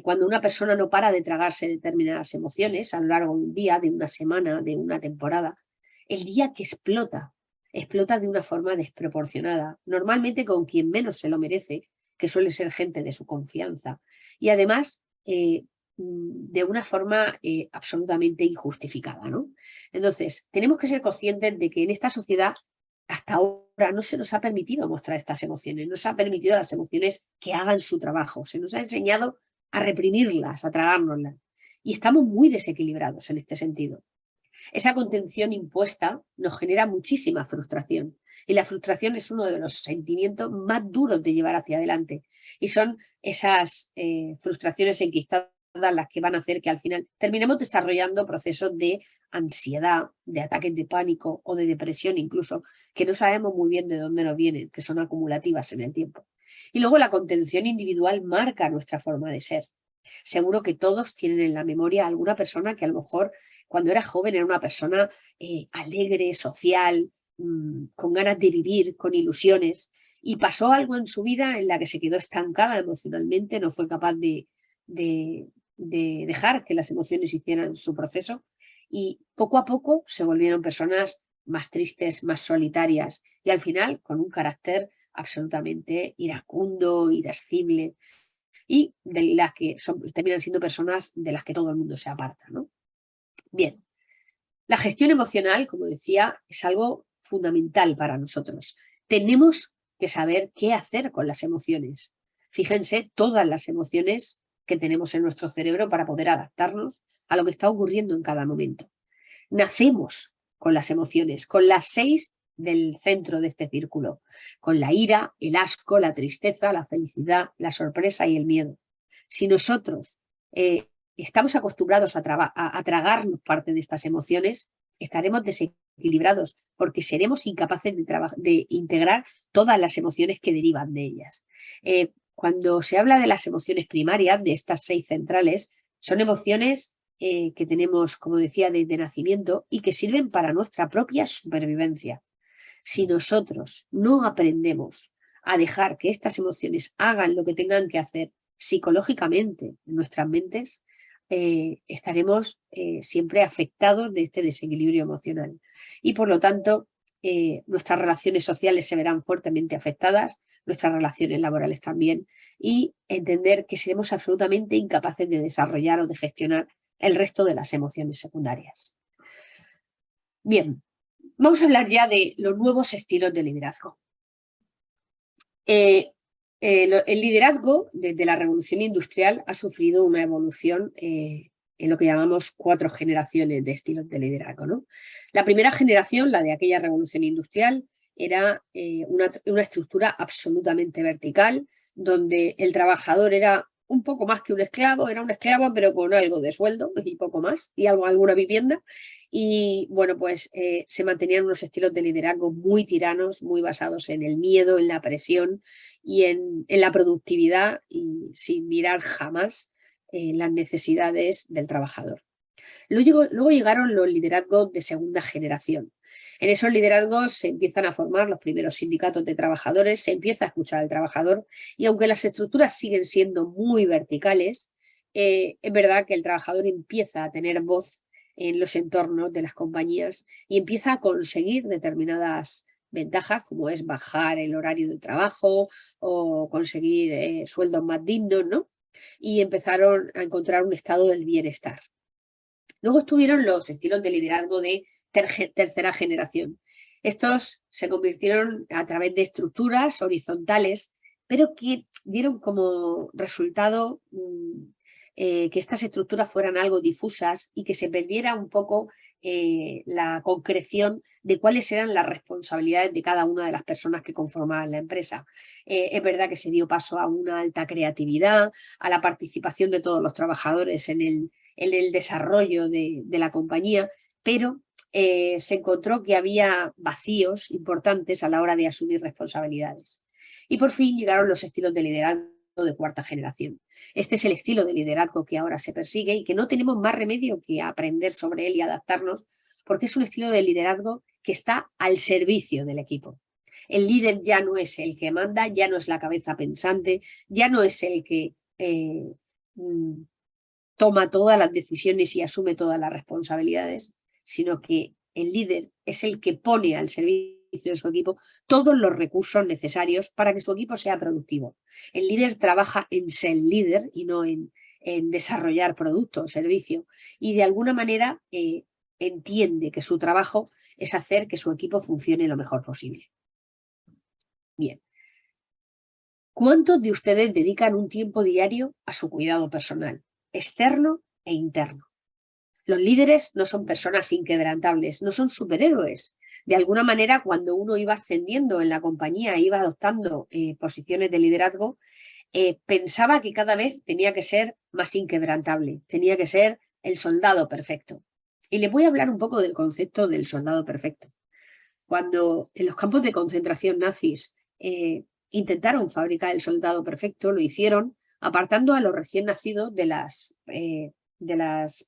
S3: Cuando una persona no para de tragarse determinadas emociones a lo largo de un día, de una semana, de una temporada, el día que explota de una forma desproporcionada, normalmente con quien menos se lo merece, que suele ser gente de su confianza, y además de una forma absolutamente injustificada, ¿no? Entonces, tenemos que ser conscientes de que en esta sociedad hasta ahora no se nos ha permitido mostrar estas emociones, no se ha permitido a las emociones que hagan su trabajo, se nos ha enseñado a reprimirlas, a tragárnoslas. Y estamos muy desequilibrados en este sentido. Esa contención impuesta nos genera muchísima frustración. Y la frustración es uno de los sentimientos más duros de llevar hacia adelante. Y son esas frustraciones enquistadas las que van a hacer que al final terminemos desarrollando procesos de ansiedad, de ataques de pánico o de depresión incluso, que no sabemos muy bien de dónde nos vienen, que son acumulativas en el tiempo. Y luego la contención individual marca nuestra forma de ser. Seguro que todos tienen en la memoria alguna persona que a lo mejor cuando era joven era una persona alegre, social, con ganas de vivir, con ilusiones, y pasó algo en su vida en la que se quedó estancada emocionalmente, no fue capaz de dejar que las emociones hicieran su proceso y poco a poco se volvieron personas más tristes, más solitarias y al final con un carácter absolutamente iracundo, irascible y de las que terminan siendo personas de las que todo el mundo se aparta, ¿no? Bien, la gestión emocional, como decía, es algo fundamental para nosotros. Tenemos que saber qué hacer con las emociones. Fíjense todas las emociones que tenemos en nuestro cerebro para poder adaptarnos a lo que está ocurriendo en cada momento. Nacemos con las emociones, con las 6 del centro de este círculo, con la ira, el asco, la tristeza, la felicidad, la sorpresa y el miedo. Si nosotros estamos acostumbrados a tragarnos parte de estas emociones, estaremos desequilibrados porque seremos incapaces de integrar todas las emociones que derivan de ellas. cuando se habla de las emociones primarias, de estas 6 centrales, son emociones que tenemos, como decía, desde nacimiento y que sirven para nuestra propia supervivencia. Si nosotros no aprendemos a dejar que estas emociones hagan lo que tengan que hacer psicológicamente en nuestras mentes, estaremos siempre afectados de este desequilibrio emocional. Y por lo tanto, nuestras relaciones sociales se verán fuertemente afectadas, nuestras relaciones laborales también, y entender que seremos absolutamente incapaces de desarrollar o de gestionar el resto de las emociones secundarias. Bien, vamos a hablar ya de los nuevos estilos de liderazgo. El liderazgo desde la revolución industrial ha sufrido una evolución en lo que llamamos 4 generaciones de estilos de liderazgo, ¿no? La primera generación, la de aquella revolución industrial, era una estructura absolutamente vertical, donde el trabajador era un poco más que un esclavo, era un esclavo pero con algo de sueldo y poco más, y alguna vivienda. Y bueno, pues se mantenían unos estilos de liderazgo muy tiranos, muy basados en el miedo, en la presión y en la productividad, y sin mirar jamás las necesidades del trabajador. Luego llegaron los liderazgos de segunda generación. En esos liderazgos se empiezan a formar los primeros sindicatos de trabajadores, se empieza a escuchar al trabajador, y aunque las estructuras siguen siendo muy verticales, es verdad que el trabajador empieza a tener voz en los entornos de las compañías y empieza a conseguir determinadas ventajas, como es bajar el horario de trabajo o conseguir sueldos más dignos, ¿no? Y empezaron a encontrar un estado del bienestar. Luego estuvieron los estilos de liderazgo de tercera generación. Estos se convirtieron a través de estructuras horizontales, pero que dieron como resultado que estas estructuras fueran algo difusas y que se perdiera un poco la concreción de cuáles eran las responsabilidades de cada una de las personas que conformaban la empresa. Es verdad que se dio paso a una alta creatividad, a la participación de todos los trabajadores en el desarrollo de la compañía, pero se encontró que había vacíos importantes a la hora de asumir responsabilidades. Y por fin llegaron los estilos de liderazgo de cuarta generación. Este es el estilo de liderazgo que ahora se persigue y que no tenemos más remedio que aprender sobre él y adaptarnos, porque es un estilo de liderazgo que está al servicio del equipo. El líder ya no es el que manda, ya no es la cabeza pensante, ya no es el que toma todas las decisiones y asume todas las responsabilidades, sino que el líder es el que pone al servicio de su equipo todos los recursos necesarios para que su equipo sea productivo. El líder trabaja en ser líder y no en desarrollar producto o servicio, y de alguna manera entiende que su trabajo es hacer que su equipo funcione lo mejor posible. Bien. ¿Cuántos de ustedes dedican un tiempo diario a su cuidado personal, externo e interno? Los líderes no son personas inquebrantables, no son superhéroes. De alguna manera, cuando uno iba ascendiendo en la compañía, iba adoptando posiciones de liderazgo, pensaba que cada vez tenía que ser más inquebrantable, tenía que ser el soldado perfecto. Y les voy a hablar un poco del concepto del soldado perfecto. Cuando en los campos de concentración nazis intentaron fabricar el soldado perfecto, lo hicieron apartando a los recién nacidos de las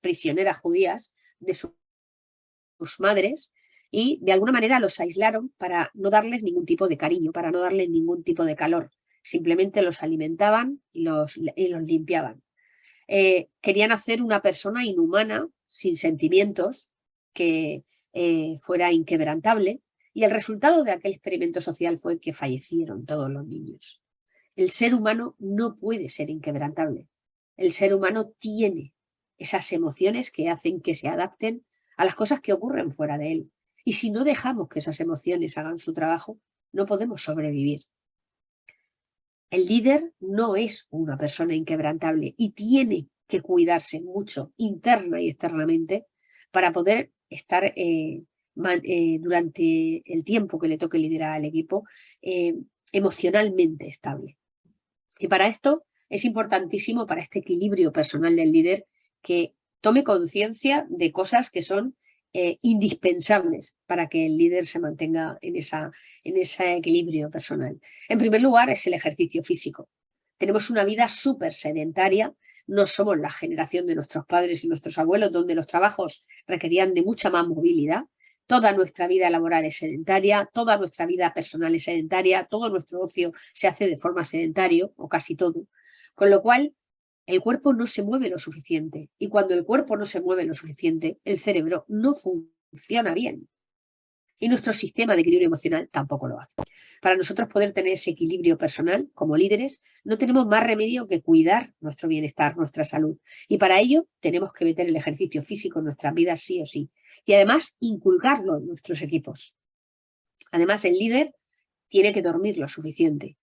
S3: prisioneras judías, de sus madres, y de alguna manera los aislaron para no darles ningún tipo de cariño, para no darles ningún tipo de calor. Simplemente los alimentaban y los limpiaban. Querían hacer una persona inhumana, sin sentimientos, que fuera inquebrantable, y el resultado de aquel experimento social fue que fallecieron todos los niños. El ser humano no puede ser inquebrantable. El ser humano tiene esas emociones que hacen que se adapten a las cosas que ocurren fuera de él. Y si no dejamos que esas emociones hagan su trabajo, no podemos sobrevivir. El líder no es una persona inquebrantable y tiene que cuidarse mucho interna y externamente para poder estar durante el tiempo que le toque liderar al equipo emocionalmente estable. Y para esto es importantísimo, para este equilibrio personal del líder, que tome conciencia de cosas que son indispensables para que el líder se mantenga en ese equilibrio personal. En primer lugar, es el ejercicio físico. Tenemos una vida súper sedentaria, no somos la generación de nuestros padres y nuestros abuelos, donde los trabajos requerían de mucha más movilidad. Toda nuestra vida laboral es sedentaria, toda nuestra vida personal es sedentaria, todo nuestro ocio se hace de forma sedentaria, o casi todo. Con lo cual, el cuerpo no se mueve lo suficiente. Y cuando el cuerpo no se mueve lo suficiente, el cerebro no funciona bien. Y nuestro sistema de equilibrio emocional tampoco lo hace. Para nosotros poder tener ese equilibrio personal como líderes, no tenemos más remedio que cuidar nuestro bienestar, nuestra salud. Y para ello tenemos que meter el ejercicio físico en nuestras vidas sí o sí. Y además inculcarlo en nuestros equipos. Además, el líder tiene que dormir lo suficiente.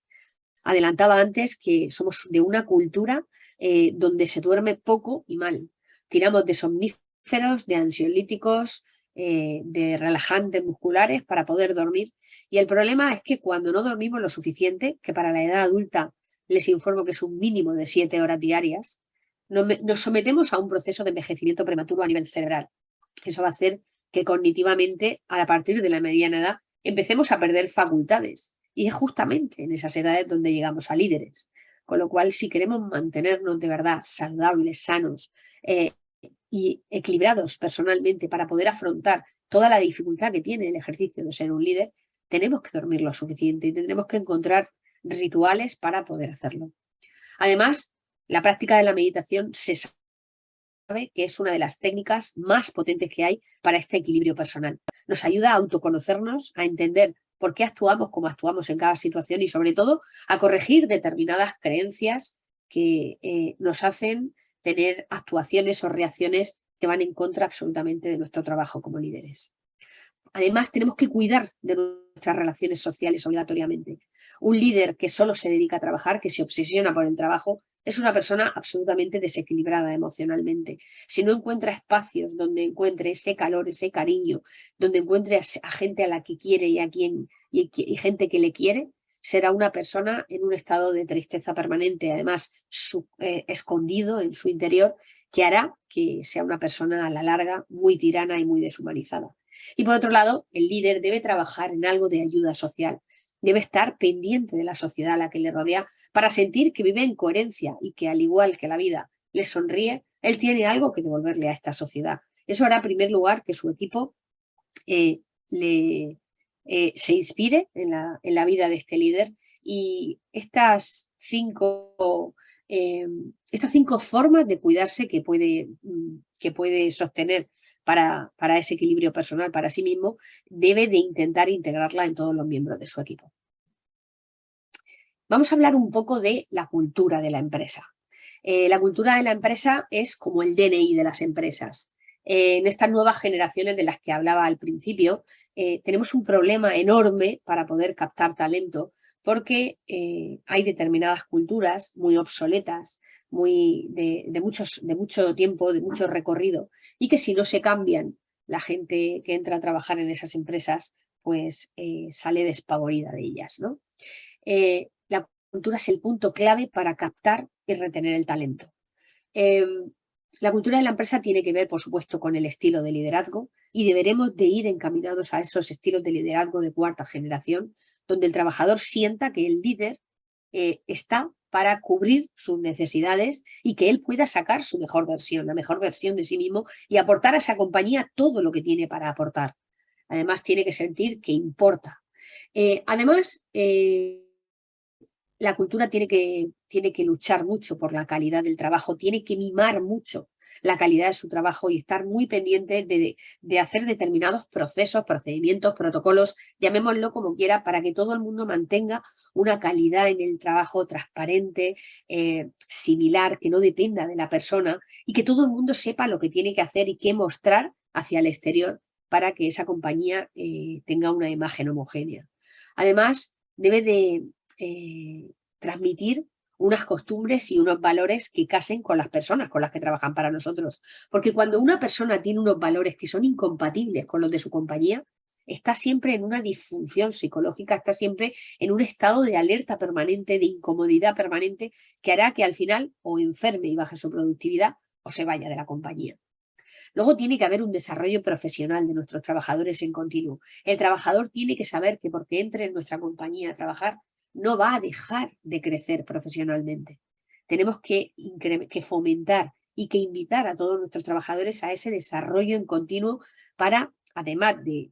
S3: Adelantaba antes que somos de una cultura donde se duerme poco y mal. Tiramos de somníferos, de ansiolíticos, de relajantes musculares para poder dormir. Y el problema es que cuando no dormimos lo suficiente, que para la edad adulta les informo que es un mínimo de 7 horas diarias, nos sometemos a un proceso de envejecimiento prematuro a nivel cerebral. Eso va a hacer que cognitivamente, a partir de la mediana edad, empecemos a perder facultades. Y es justamente en esas edades donde llegamos a líderes. Con lo cual, si queremos mantenernos de verdad saludables, sanos y equilibrados personalmente para poder afrontar toda la dificultad que tiene el ejercicio de ser un líder, tenemos que dormir lo suficiente y tendremos que encontrar rituales para poder hacerlo. Además, la práctica de la meditación se sabe que es una de las técnicas más potentes que hay para este equilibrio personal. Nos ayuda a autoconocernos, a entender por qué actuamos como actuamos en cada situación y sobre todo a corregir determinadas creencias que nos hacen tener actuaciones o reacciones que van en contra absolutamente de nuestro trabajo como líderes. Además, tenemos que cuidar de nuestras relaciones sociales obligatoriamente. Un líder que solo se dedica a trabajar, que se obsesiona por el trabajo, es una persona absolutamente desequilibrada emocionalmente. Si no encuentra espacios donde encuentre ese calor, ese cariño, donde encuentre a gente a la que quiere y gente que le quiere, será una persona en un estado de tristeza permanente, además escondido en su interior, que hará que sea una persona a la larga muy tirana y muy deshumanizada. Y por otro lado, el líder debe trabajar en algo de ayuda social. Debe estar pendiente de la sociedad a la que le rodea para sentir que vive en coherencia y que, al igual que la vida le sonríe, él tiene algo que devolverle a esta sociedad. Eso hará, en primer lugar, que su equipo se inspire en la vida de este líder. Y estas cinco formas de cuidarse que puede sostener para ese equilibrio personal para sí mismo, debe de intentar integrarla en todos los miembros de su equipo. Vamos a hablar un poco de la cultura de la empresa. La cultura de la empresa es como el DNI de las empresas. En estas nuevas generaciones de las que hablaba al principio, tenemos un problema enorme para poder captar talento porque hay determinadas culturas muy obsoletas, de mucho tiempo, de mucho recorrido, y que si no se cambian, la gente que entra a trabajar en esas empresas pues sale despavorida de ellas, ¿no? La cultura es el punto clave para captar y retener el talento. La cultura de la empresa tiene que ver, por supuesto, con el estilo de liderazgo y deberemos de ir encaminados a esos estilos de liderazgo de cuarta generación, donde el trabajador sienta que el líder está para cubrir sus necesidades y que él pueda sacar su mejor versión, la mejor versión de sí mismo y aportar a esa compañía todo lo que tiene para aportar. Además, tiene que sentir que importa. La cultura tiene que luchar mucho por la calidad del trabajo, tiene que mimar mucho la calidad de su trabajo y estar muy pendiente de hacer determinados procesos, procedimientos, protocolos, llamémoslo como quiera, para que todo el mundo mantenga una calidad en el trabajo transparente, similar, que no dependa de la persona y que todo el mundo sepa lo que tiene que hacer y qué mostrar hacia el exterior para que esa compañía tenga una imagen homogénea. Además, debe de transmitir unas costumbres y unos valores que casen con las personas con las que trabajan para nosotros. Porque cuando una persona tiene unos valores que son incompatibles con los de su compañía, está siempre en una disfunción psicológica, está siempre en un estado de alerta permanente, de incomodidad permanente, que hará que al final o enferme y baje su productividad o se vaya de la compañía. Luego tiene que haber un desarrollo profesional de nuestros trabajadores en continuo. El trabajador tiene que saber que porque entre en nuestra compañía a trabajar no va a dejar de crecer profesionalmente. Tenemos que fomentar y que invitar a todos nuestros trabajadores a ese desarrollo en continuo para, además de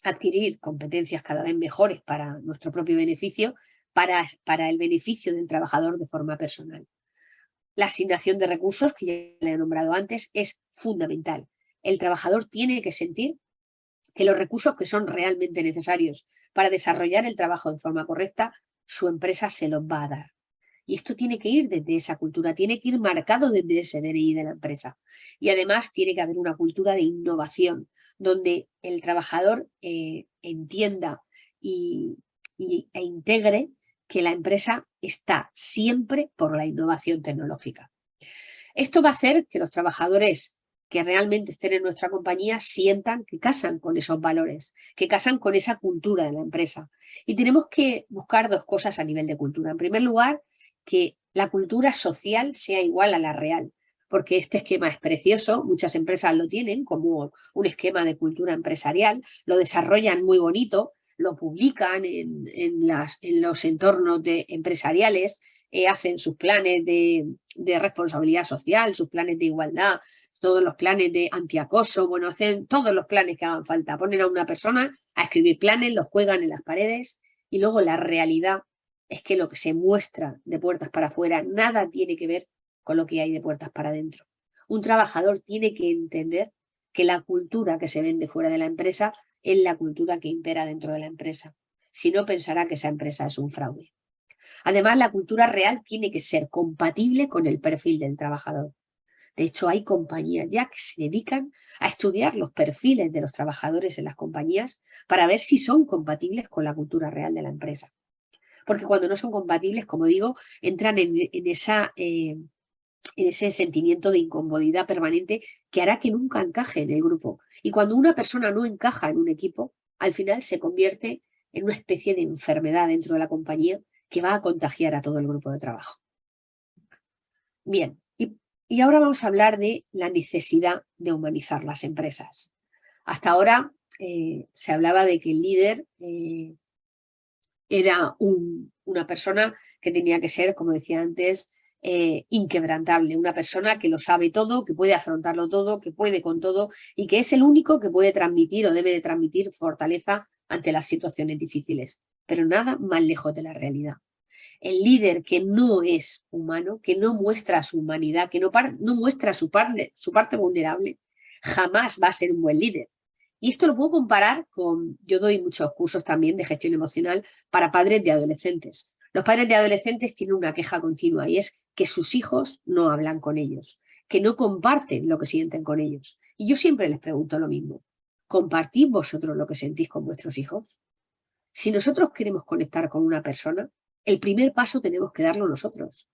S3: adquirir competencias cada vez mejores para nuestro propio beneficio, para el beneficio del trabajador de forma personal. La asignación de recursos, que ya le he nombrado antes, es fundamental. El trabajador tiene que sentir que los recursos que son realmente necesarios para desarrollar el trabajo de forma correcta, su empresa se los va a dar. Y esto tiene que ir desde esa cultura, tiene que ir marcado desde ese DNI de la empresa. Y además tiene que haber una cultura de innovación, donde el trabajador entienda e integre que la empresa está siempre por la innovación tecnológica. Esto va a hacer que los trabajadores que realmente estén en nuestra compañía sientan que casan con esos valores, que casan con esa cultura de la empresa. Y tenemos que buscar dos cosas a nivel de cultura. En primer lugar, que la cultura social sea igual a la real, porque este esquema es precioso, muchas empresas lo tienen como un esquema de cultura empresarial, lo desarrollan muy bonito, lo publican en los entornos empresariales, hacen sus planes de responsabilidad social, sus planes de igualdad, todos los planes de antiacoso, bueno, hacen todos los planes que hagan falta. Ponen a una persona a escribir planes, los cuelgan en las paredes y luego la realidad es que lo que se muestra de puertas para afuera nada tiene que ver con lo que hay de puertas para adentro. Un trabajador tiene que entender que la cultura que se vende fuera de la empresa es la cultura que impera dentro de la empresa. Si no, pensará que esa empresa es un fraude. Además, la cultura real tiene que ser compatible con el perfil del trabajador. De hecho, hay compañías ya que se dedican a estudiar los perfiles de los trabajadores en las compañías para ver si son compatibles con la cultura real de la empresa. Porque cuando no son compatibles, como digo, entran en ese sentimiento de incomodidad permanente que hará que nunca encaje en el grupo. Y cuando una persona no encaja en un equipo, al final se convierte en una especie de enfermedad dentro de la compañía que va a contagiar a todo el grupo de trabajo. Bien, y ahora vamos a hablar de la necesidad de humanizar las empresas. Hasta ahora se hablaba de que el líder era una persona que tenía que ser, como decía antes, inquebrantable, una persona que lo sabe todo, que puede afrontarlo todo, que puede con todo y que es el único que puede transmitir o debe de transmitir fortaleza ante las situaciones difíciles. Pero nada más lejos de la realidad. El líder que no es humano, que no muestra su humanidad, que no muestra su parte vulnerable, jamás va a ser un buen líder. Y esto lo puedo comparar con, yo doy muchos cursos también de gestión emocional para padres de adolescentes. Los padres de adolescentes tienen una queja continua y es que sus hijos no hablan con ellos, que no comparten lo que sienten con ellos. Y yo siempre les pregunto lo mismo. ¿Compartís vosotros lo que sentís con vuestros hijos? Si nosotros queremos conectar con una persona, el primer paso tenemos que darlo nosotros.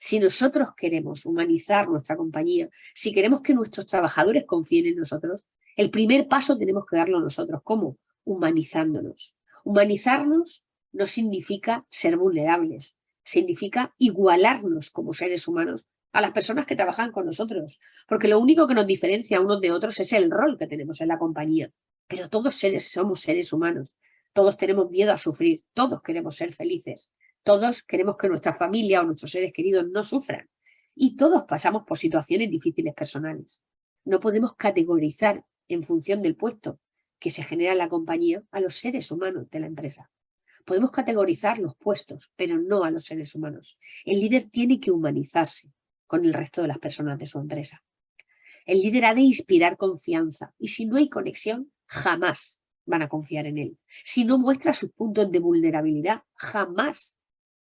S3: Si nosotros queremos humanizar nuestra compañía, si queremos que nuestros trabajadores confíen en nosotros, el primer paso tenemos que darlo nosotros. ¿Cómo? Humanizándonos. Humanizarnos no significa ser vulnerables, significa igualarnos como seres humanos a las personas que trabajan con nosotros, porque lo único que nos diferencia unos de otros es el rol que tenemos en la compañía, pero todos somos seres humanos, todos tenemos miedo a sufrir, todos queremos ser felices, todos queremos que nuestra familia o nuestros seres queridos no sufran y todos pasamos por situaciones difíciles personales. No podemos categorizar en función del puesto que se genera en la compañía a los seres humanos de la empresa. Podemos categorizar los puestos, pero no a los seres humanos. El líder tiene que humanizarse con el resto de las personas de su empresa. El líder ha de inspirar confianza y si no hay conexión, jamás van a confiar en él. Si no muestra sus puntos de vulnerabilidad, jamás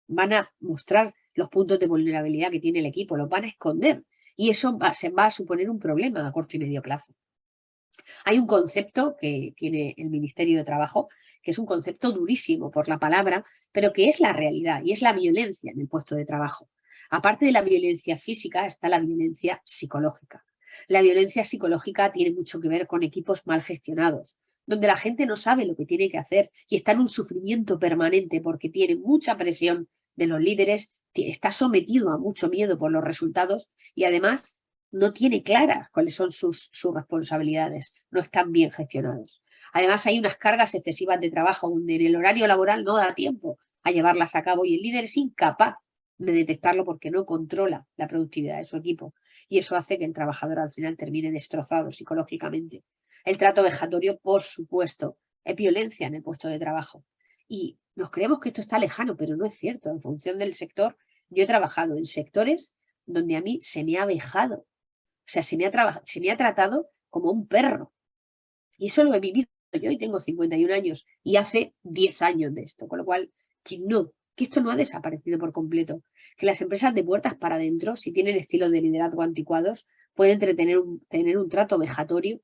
S3: van a mostrar los puntos de vulnerabilidad que tiene el equipo, los van a esconder y eso va a suponer un problema a corto y medio plazo. Hay un concepto que tiene el Ministerio de Trabajo, que es un concepto durísimo por la palabra, pero que es la realidad y es la violencia en el puesto de trabajo. Aparte de la violencia física está la violencia psicológica. La violencia psicológica tiene mucho que ver con equipos mal gestionados, donde la gente no sabe lo que tiene que hacer y está en un sufrimiento permanente porque tiene mucha presión de los líderes, está sometido a mucho miedo por los resultados y además no tiene claras cuáles son sus responsabilidades, no están bien gestionados. Además hay unas cargas excesivas de trabajo donde en el horario laboral no da tiempo a a llevarlas a cabo y el líder es incapaz de detectarlo porque no controla la productividad de su equipo. Y eso hace que el trabajador al final termine destrozado psicológicamente. El trato vejatorio, por supuesto, es violencia en el puesto de trabajo. Y nos creemos que esto está lejano, pero no es cierto. En función del sector, yo he trabajado en sectores donde a mí se me ha vejado. O sea, se me ha tratado como un perro. Y eso lo he vivido yo y tengo 51 años y hace 10 años de esto. Con lo cual, que esto no ha desaparecido por completo. Que las empresas de puertas para adentro, si tienen estilos de liderazgo anticuados, pueden tener un trato vejatorio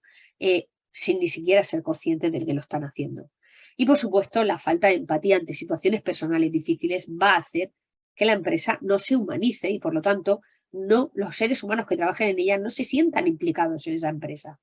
S3: sin ni siquiera ser conscientes de que lo están haciendo. Y por supuesto, la falta de empatía ante situaciones personales difíciles va a hacer que la empresa no se humanice y por lo tanto los seres humanos que trabajen en ella no se sientan implicados en esa empresa.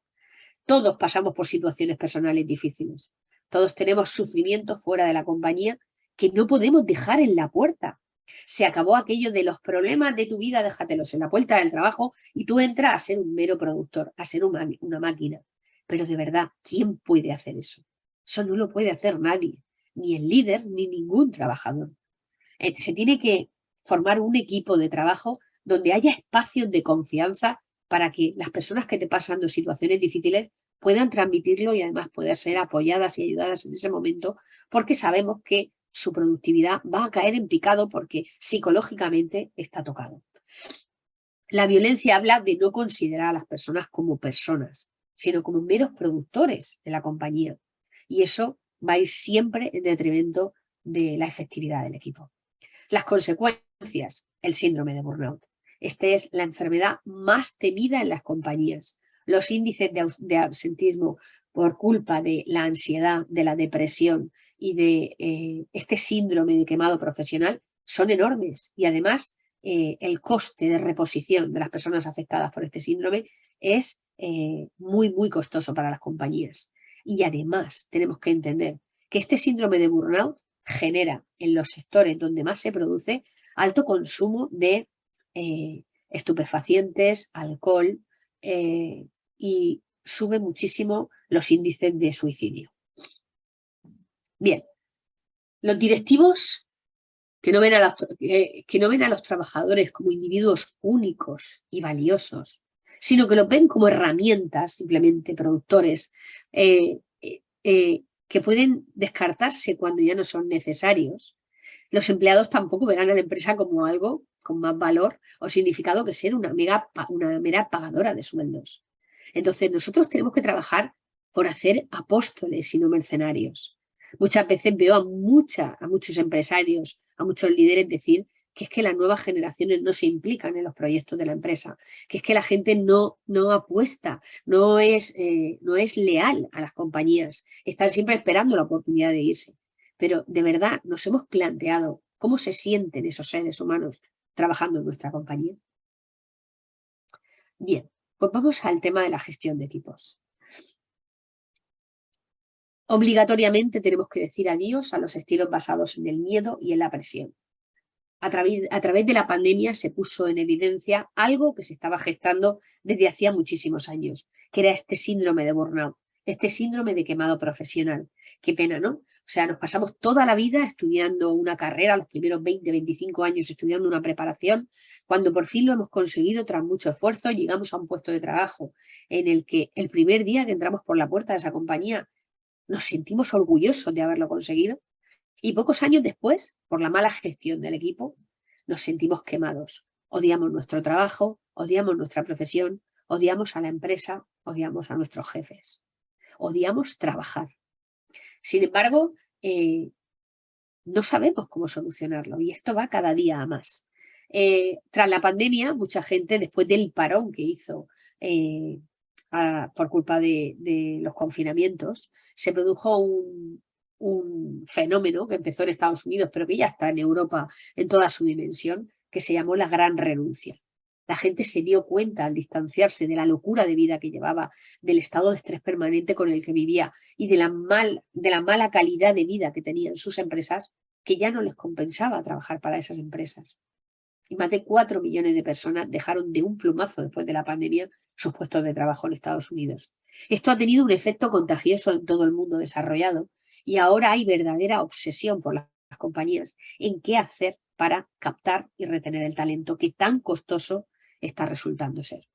S3: Todos pasamos por situaciones personales difíciles. Todos tenemos sufrimiento fuera de la compañía que no podemos dejar en la puerta. Se acabó aquello de los problemas de tu vida, déjatelos en la puerta del trabajo y tú entras a ser un mero productor, a ser una máquina. Pero de verdad, ¿quién puede hacer eso? Eso no lo puede hacer nadie, ni el líder ni ningún trabajador. Se tiene que formar un equipo de trabajo donde haya espacios de confianza para que las personas que te pasan situaciones difíciles puedan transmitirlo y además poder ser apoyadas y ayudadas en ese momento, porque sabemos que su productividad va a caer en picado porque psicológicamente está tocado. La violencia habla de no considerar a las personas como personas, sino como meros productores de la compañía. Y eso va a ir siempre en detrimento de la efectividad del equipo. Las consecuencias, el síndrome de burnout. Esta es la enfermedad más temida en las compañías. Los índices de absentismo por culpa de la ansiedad, de la depresión y de este síndrome de quemado profesional son enormes. Y además, el coste de reposición de las personas afectadas por este síndrome es muy, muy costoso para las compañías. Y además, tenemos que entender que este síndrome de burnout genera en los sectores donde más se produce alto consumo de estupefacientes, alcohol y sube muchísimo los índices de suicidio. Bien, los directivos que no ven a los trabajadores como individuos únicos y valiosos, sino que los ven como herramientas, simplemente productores, que pueden descartarse cuando ya no son necesarios. Los empleados tampoco verán a la empresa como algo con más valor o significado que ser una mera pagadora de sueldos. Entonces, nosotros tenemos que trabajar por hacer apóstoles y no mercenarios. Muchas veces veo a muchos empresarios, a muchos líderes decir que es que las nuevas generaciones no se implican en los proyectos de la empresa, que es que la gente no apuesta, no es leal a las compañías, están siempre esperando la oportunidad de irse. Pero de verdad nos hemos planteado cómo se sienten esos seres humanos trabajando en nuestra compañía. Bien, pues vamos al tema de la gestión de equipos. Obligatoriamente tenemos que decir adiós a los estilos basados en el miedo y en la presión. A través de la pandemia se puso en evidencia algo que se estaba gestando desde hacía muchísimos años, que era este síndrome de burnout, este síndrome de quemado profesional. Qué pena, ¿no? O sea, nos pasamos toda la vida estudiando una carrera, los primeros 20, 25 años estudiando una preparación, cuando por fin lo hemos conseguido tras mucho esfuerzo, llegamos a un puesto de trabajo en el que el primer día que entramos por la puerta de esa compañía nos sentimos orgullosos de haberlo conseguido. Y pocos años después, por la mala gestión del equipo, nos sentimos quemados. Odiamos nuestro trabajo, odiamos nuestra profesión, odiamos a la empresa, odiamos a nuestros jefes. Odiamos trabajar. Sin embargo, no sabemos cómo solucionarlo y esto va cada día a más. Tras la pandemia, mucha gente, después del parón que hizo por culpa de los confinamientos, se produjo un fenómeno que empezó en Estados Unidos, pero que ya está en Europa en toda su dimensión, que se llamó la gran renuncia. La gente se dio cuenta al distanciarse de la locura de vida que llevaba, del estado de estrés permanente con el que vivía y de la mala calidad de vida que tenían sus empresas, que ya no les compensaba trabajar para esas empresas. Y más de 4 millones de personas dejaron de un plumazo después de la pandemia sus puestos de trabajo en Estados Unidos. Esto ha tenido un efecto contagioso en todo el mundo desarrollado y ahora hay verdadera obsesión por las compañías en qué hacer para captar y retener el talento que tan costoso está resultando ser.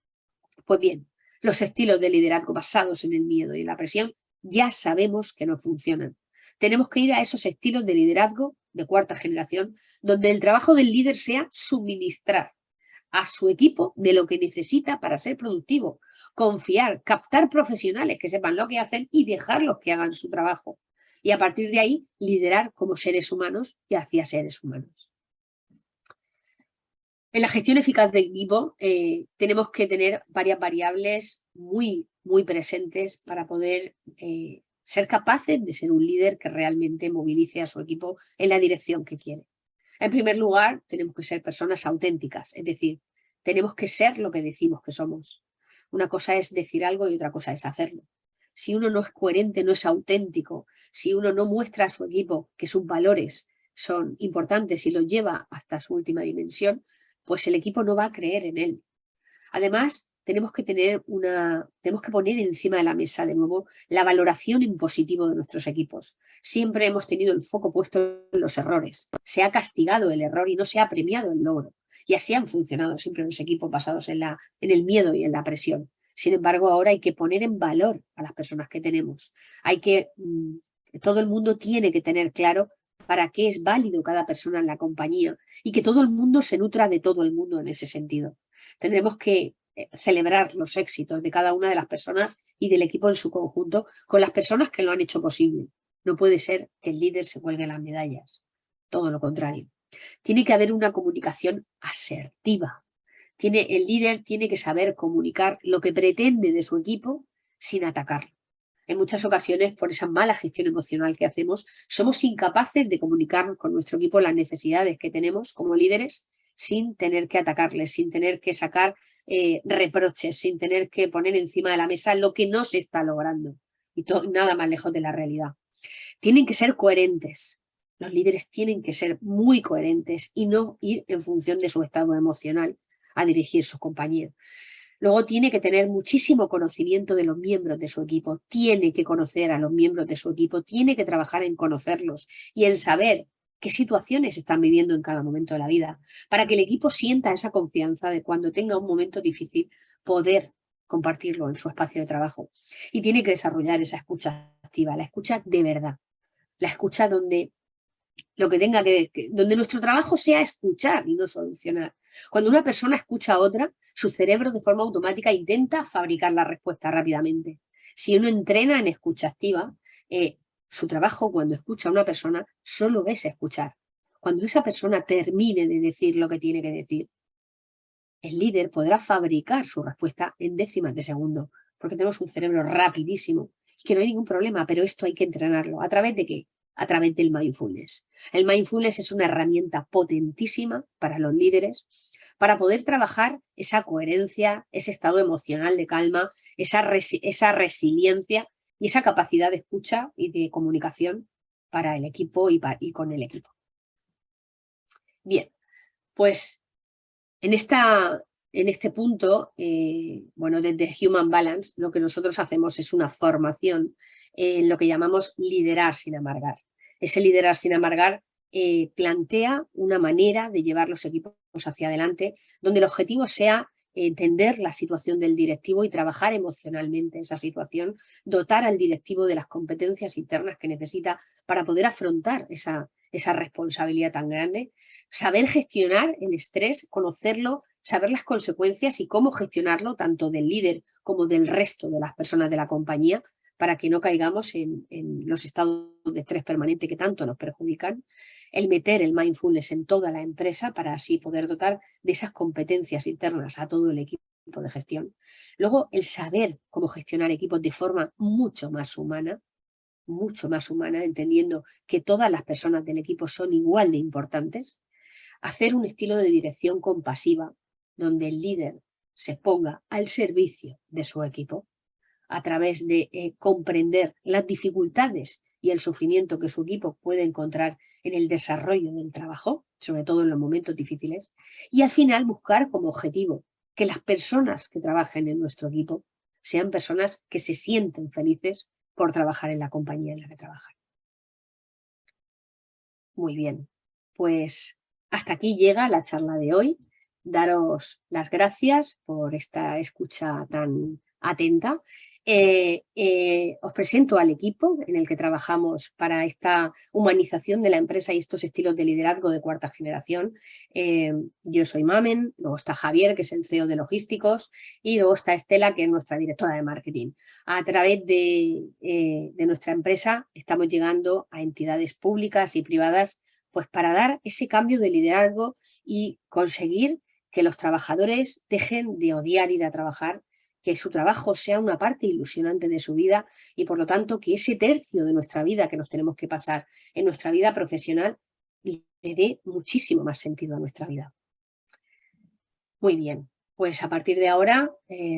S3: Pues bien, los estilos de liderazgo basados en el miedo y la presión ya sabemos que no funcionan. Tenemos que ir a esos estilos de liderazgo de cuarta generación, donde el trabajo del líder sea suministrar a su equipo de lo que necesita para ser productivo, confiar, captar profesionales que sepan lo que hacen y dejarlos que hagan su trabajo. Y a partir de ahí, liderar como seres humanos y hacia seres humanos. En la gestión eficaz de equipo tenemos que tener varias variables muy presentes para poder ser capaces de ser un líder que realmente movilice a su equipo en la dirección que quiere. En primer lugar, tenemos que ser personas auténticas, es decir, tenemos que ser lo que decimos que somos. Una cosa es decir algo y otra cosa es hacerlo. Si uno no es coherente, no es auténtico, si uno no muestra a su equipo que sus valores son importantes y los lleva hasta su última dimensión, pues el equipo no va a creer en él. Además, tenemos que poner encima de la mesa de nuevo la valoración en positivo de nuestros equipos. Siempre hemos tenido el foco puesto en los errores. Se ha castigado el error y no se ha premiado el logro. Y así han funcionado siempre los equipos basados en el miedo y en la presión. Sin embargo, ahora hay que poner en valor a las personas que tenemos. Todo el mundo tiene que tener claro para qué es válido cada persona en la compañía y que todo el mundo se nutra de todo el mundo en ese sentido. Tendremos que celebrar los éxitos de cada una de las personas y del equipo en su conjunto con las personas que lo han hecho posible. No puede ser que el líder se cuelgue las medallas. Todo lo contrario. Tiene que haber una comunicación asertiva. El líder tiene que saber comunicar lo que pretende de su equipo sin atacarlo. En muchas ocasiones, por esa mala gestión emocional que hacemos, somos incapaces de comunicarnos con nuestro equipo las necesidades que tenemos como líderes sin tener que atacarles, sin tener que sacar reproches, sin tener que poner encima de la mesa lo que no se está logrando. Y nada más lejos de la realidad. Tienen que ser coherentes. Los líderes tienen que ser muy coherentes y no ir en función de su estado emocional a dirigir su compañía. Luego tiene que tener muchísimo conocimiento de los miembros de su equipo, tiene que conocer a los miembros de su equipo, tiene que trabajar en conocerlos y en saber qué situaciones están viviendo en cada momento de la vida, para que el equipo sienta esa confianza de cuando tenga un momento difícil poder compartirlo en su espacio de trabajo. Y tiene que desarrollar esa escucha activa, la escucha de verdad, la escucha donde donde nuestro trabajo sea escuchar y no solucionar. Cuando una persona escucha a otra, su cerebro de forma automática intenta fabricar la respuesta rápidamente. Si uno entrena en escucha activa, su trabajo cuando escucha a una persona solo es escuchar. Cuando esa persona termine de decir lo que tiene que decir, el líder podrá fabricar su respuesta en décimas de segundo, porque tenemos un cerebro rapidísimo y que no hay ningún problema, pero esto hay que entrenarlo. ¿A través de qué? A través del mindfulness. El mindfulness es una herramienta potentísima para los líderes para poder trabajar esa coherencia, ese estado emocional de calma, esa resiliencia y esa capacidad de escucha y de comunicación para el equipo y con el equipo. Bien, pues en este punto, desde Human Balance, lo que nosotros hacemos es una formación en lo que llamamos liderar sin amargar. Ese liderar sin amargar plantea una manera de llevar los equipos hacia adelante, donde el objetivo sea entender la situación del directivo y trabajar emocionalmente esa situación, dotar al directivo de las competencias internas que necesita para poder afrontar esa responsabilidad tan grande, saber gestionar el estrés, conocerlo, saber las consecuencias y cómo gestionarlo tanto del líder como del resto de las personas de la compañía para que no caigamos en los estados de estrés permanente que tanto nos perjudican, el meter el mindfulness en toda la empresa para así poder dotar de esas competencias internas a todo el equipo de gestión. Luego, el saber cómo gestionar equipos de forma mucho más humana, entendiendo que todas las personas del equipo son igual de importantes, hacer un estilo de dirección compasiva donde el líder se ponga al servicio de su equipo a través de comprender las dificultades y el sufrimiento que su equipo puede encontrar en el desarrollo del trabajo, sobre todo en los momentos difíciles, y al final buscar como objetivo que las personas que trabajen en nuestro equipo sean personas que se sienten felices por trabajar en la compañía en la que trabajan. Muy bien, pues hasta aquí llega la charla de hoy. Daros las gracias por esta escucha tan atenta. Os presento al equipo en el que trabajamos para esta humanización de la empresa y estos estilos de liderazgo de cuarta generación. Yo soy Mamen, luego está Javier, que es el CEO de Logísticos, y luego está Estela, que es nuestra directora de marketing. A través de nuestra empresa estamos llegando a entidades públicas y privadas pues para dar ese cambio de liderazgo y conseguir que los trabajadores dejen de odiar ir a trabajar, que su trabajo sea una parte ilusionante de su vida y por lo tanto que ese tercio de nuestra vida que nos tenemos que pasar en nuestra vida profesional le dé muchísimo más sentido a nuestra vida. Muy bien, pues a partir de ahora,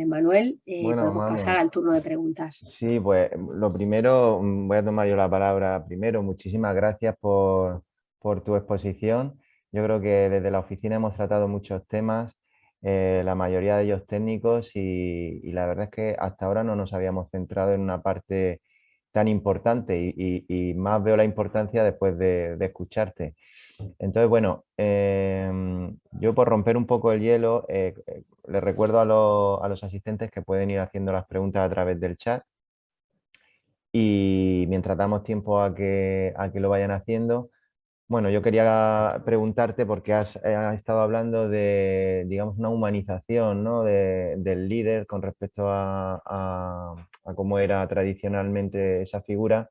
S3: Manuel,
S1: Bueno,
S3: podemos pasar
S1: Mamen,
S3: al turno de preguntas.
S1: sí, pues lo primero, voy a tomar yo la palabra primero. Muchísimas gracias por tu exposición. Yo creo que desde la oficina hemos tratado muchos temas, la mayoría de ellos técnicos, y la verdad es que hasta ahora no nos habíamos centrado en una parte tan importante y más veo la importancia después de escucharte. Entonces, bueno, yo por romper un poco el hielo, les recuerdo a los asistentes que pueden ir haciendo las preguntas a través del chat y mientras damos tiempo a que lo vayan haciendo, bueno, yo quería preguntarte porque has estado hablando de, digamos, una humanización, ¿no? Del líder con respecto a cómo era tradicionalmente esa figura.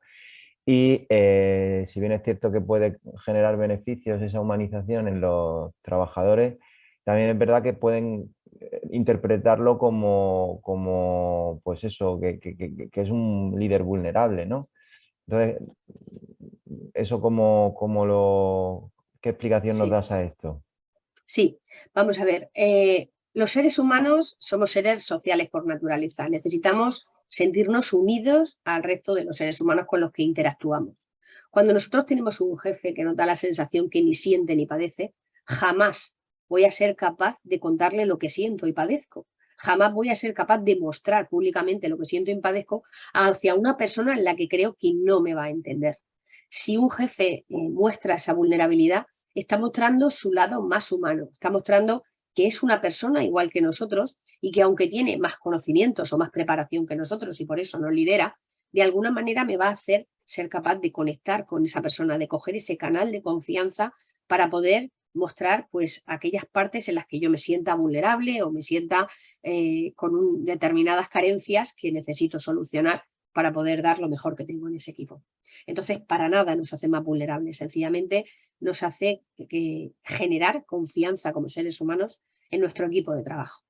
S1: Y si bien es cierto que puede generar beneficios esa humanización en los trabajadores, también es verdad que pueden interpretarlo como pues eso, que es un líder vulnerable, ¿no? Entonces, eso ¿qué explicación nos
S3: Sí,
S1: das a esto?
S3: sí, vamos a ver. Los seres humanos somos seres sociales por naturaleza. Necesitamos sentirnos unidos al resto de los seres humanos con los que interactuamos. Cuando nosotros tenemos un jefe que nos da la sensación que ni siente ni padece, jamás voy a ser capaz de contarle lo que siento y padezco. Jamás voy a ser capaz de mostrar públicamente lo que siento y padezco hacia una persona en la que creo que no me va a entender. Si un jefe muestra esa vulnerabilidad, está mostrando su lado más humano, está mostrando que es una persona igual que nosotros y que aunque tiene más conocimientos o más preparación que nosotros y por eso nos lidera, de alguna manera me va a hacer ser capaz de conectar con esa persona, de coger ese canal de confianza para poder mostrar pues aquellas partes en las que yo me sienta vulnerable o me sienta con determinadas carencias que necesito solucionar para poder dar lo mejor que tengo en ese equipo. Entonces, para nada nos hace más vulnerables, sencillamente nos hace generar confianza como seres humanos en nuestro equipo de trabajo.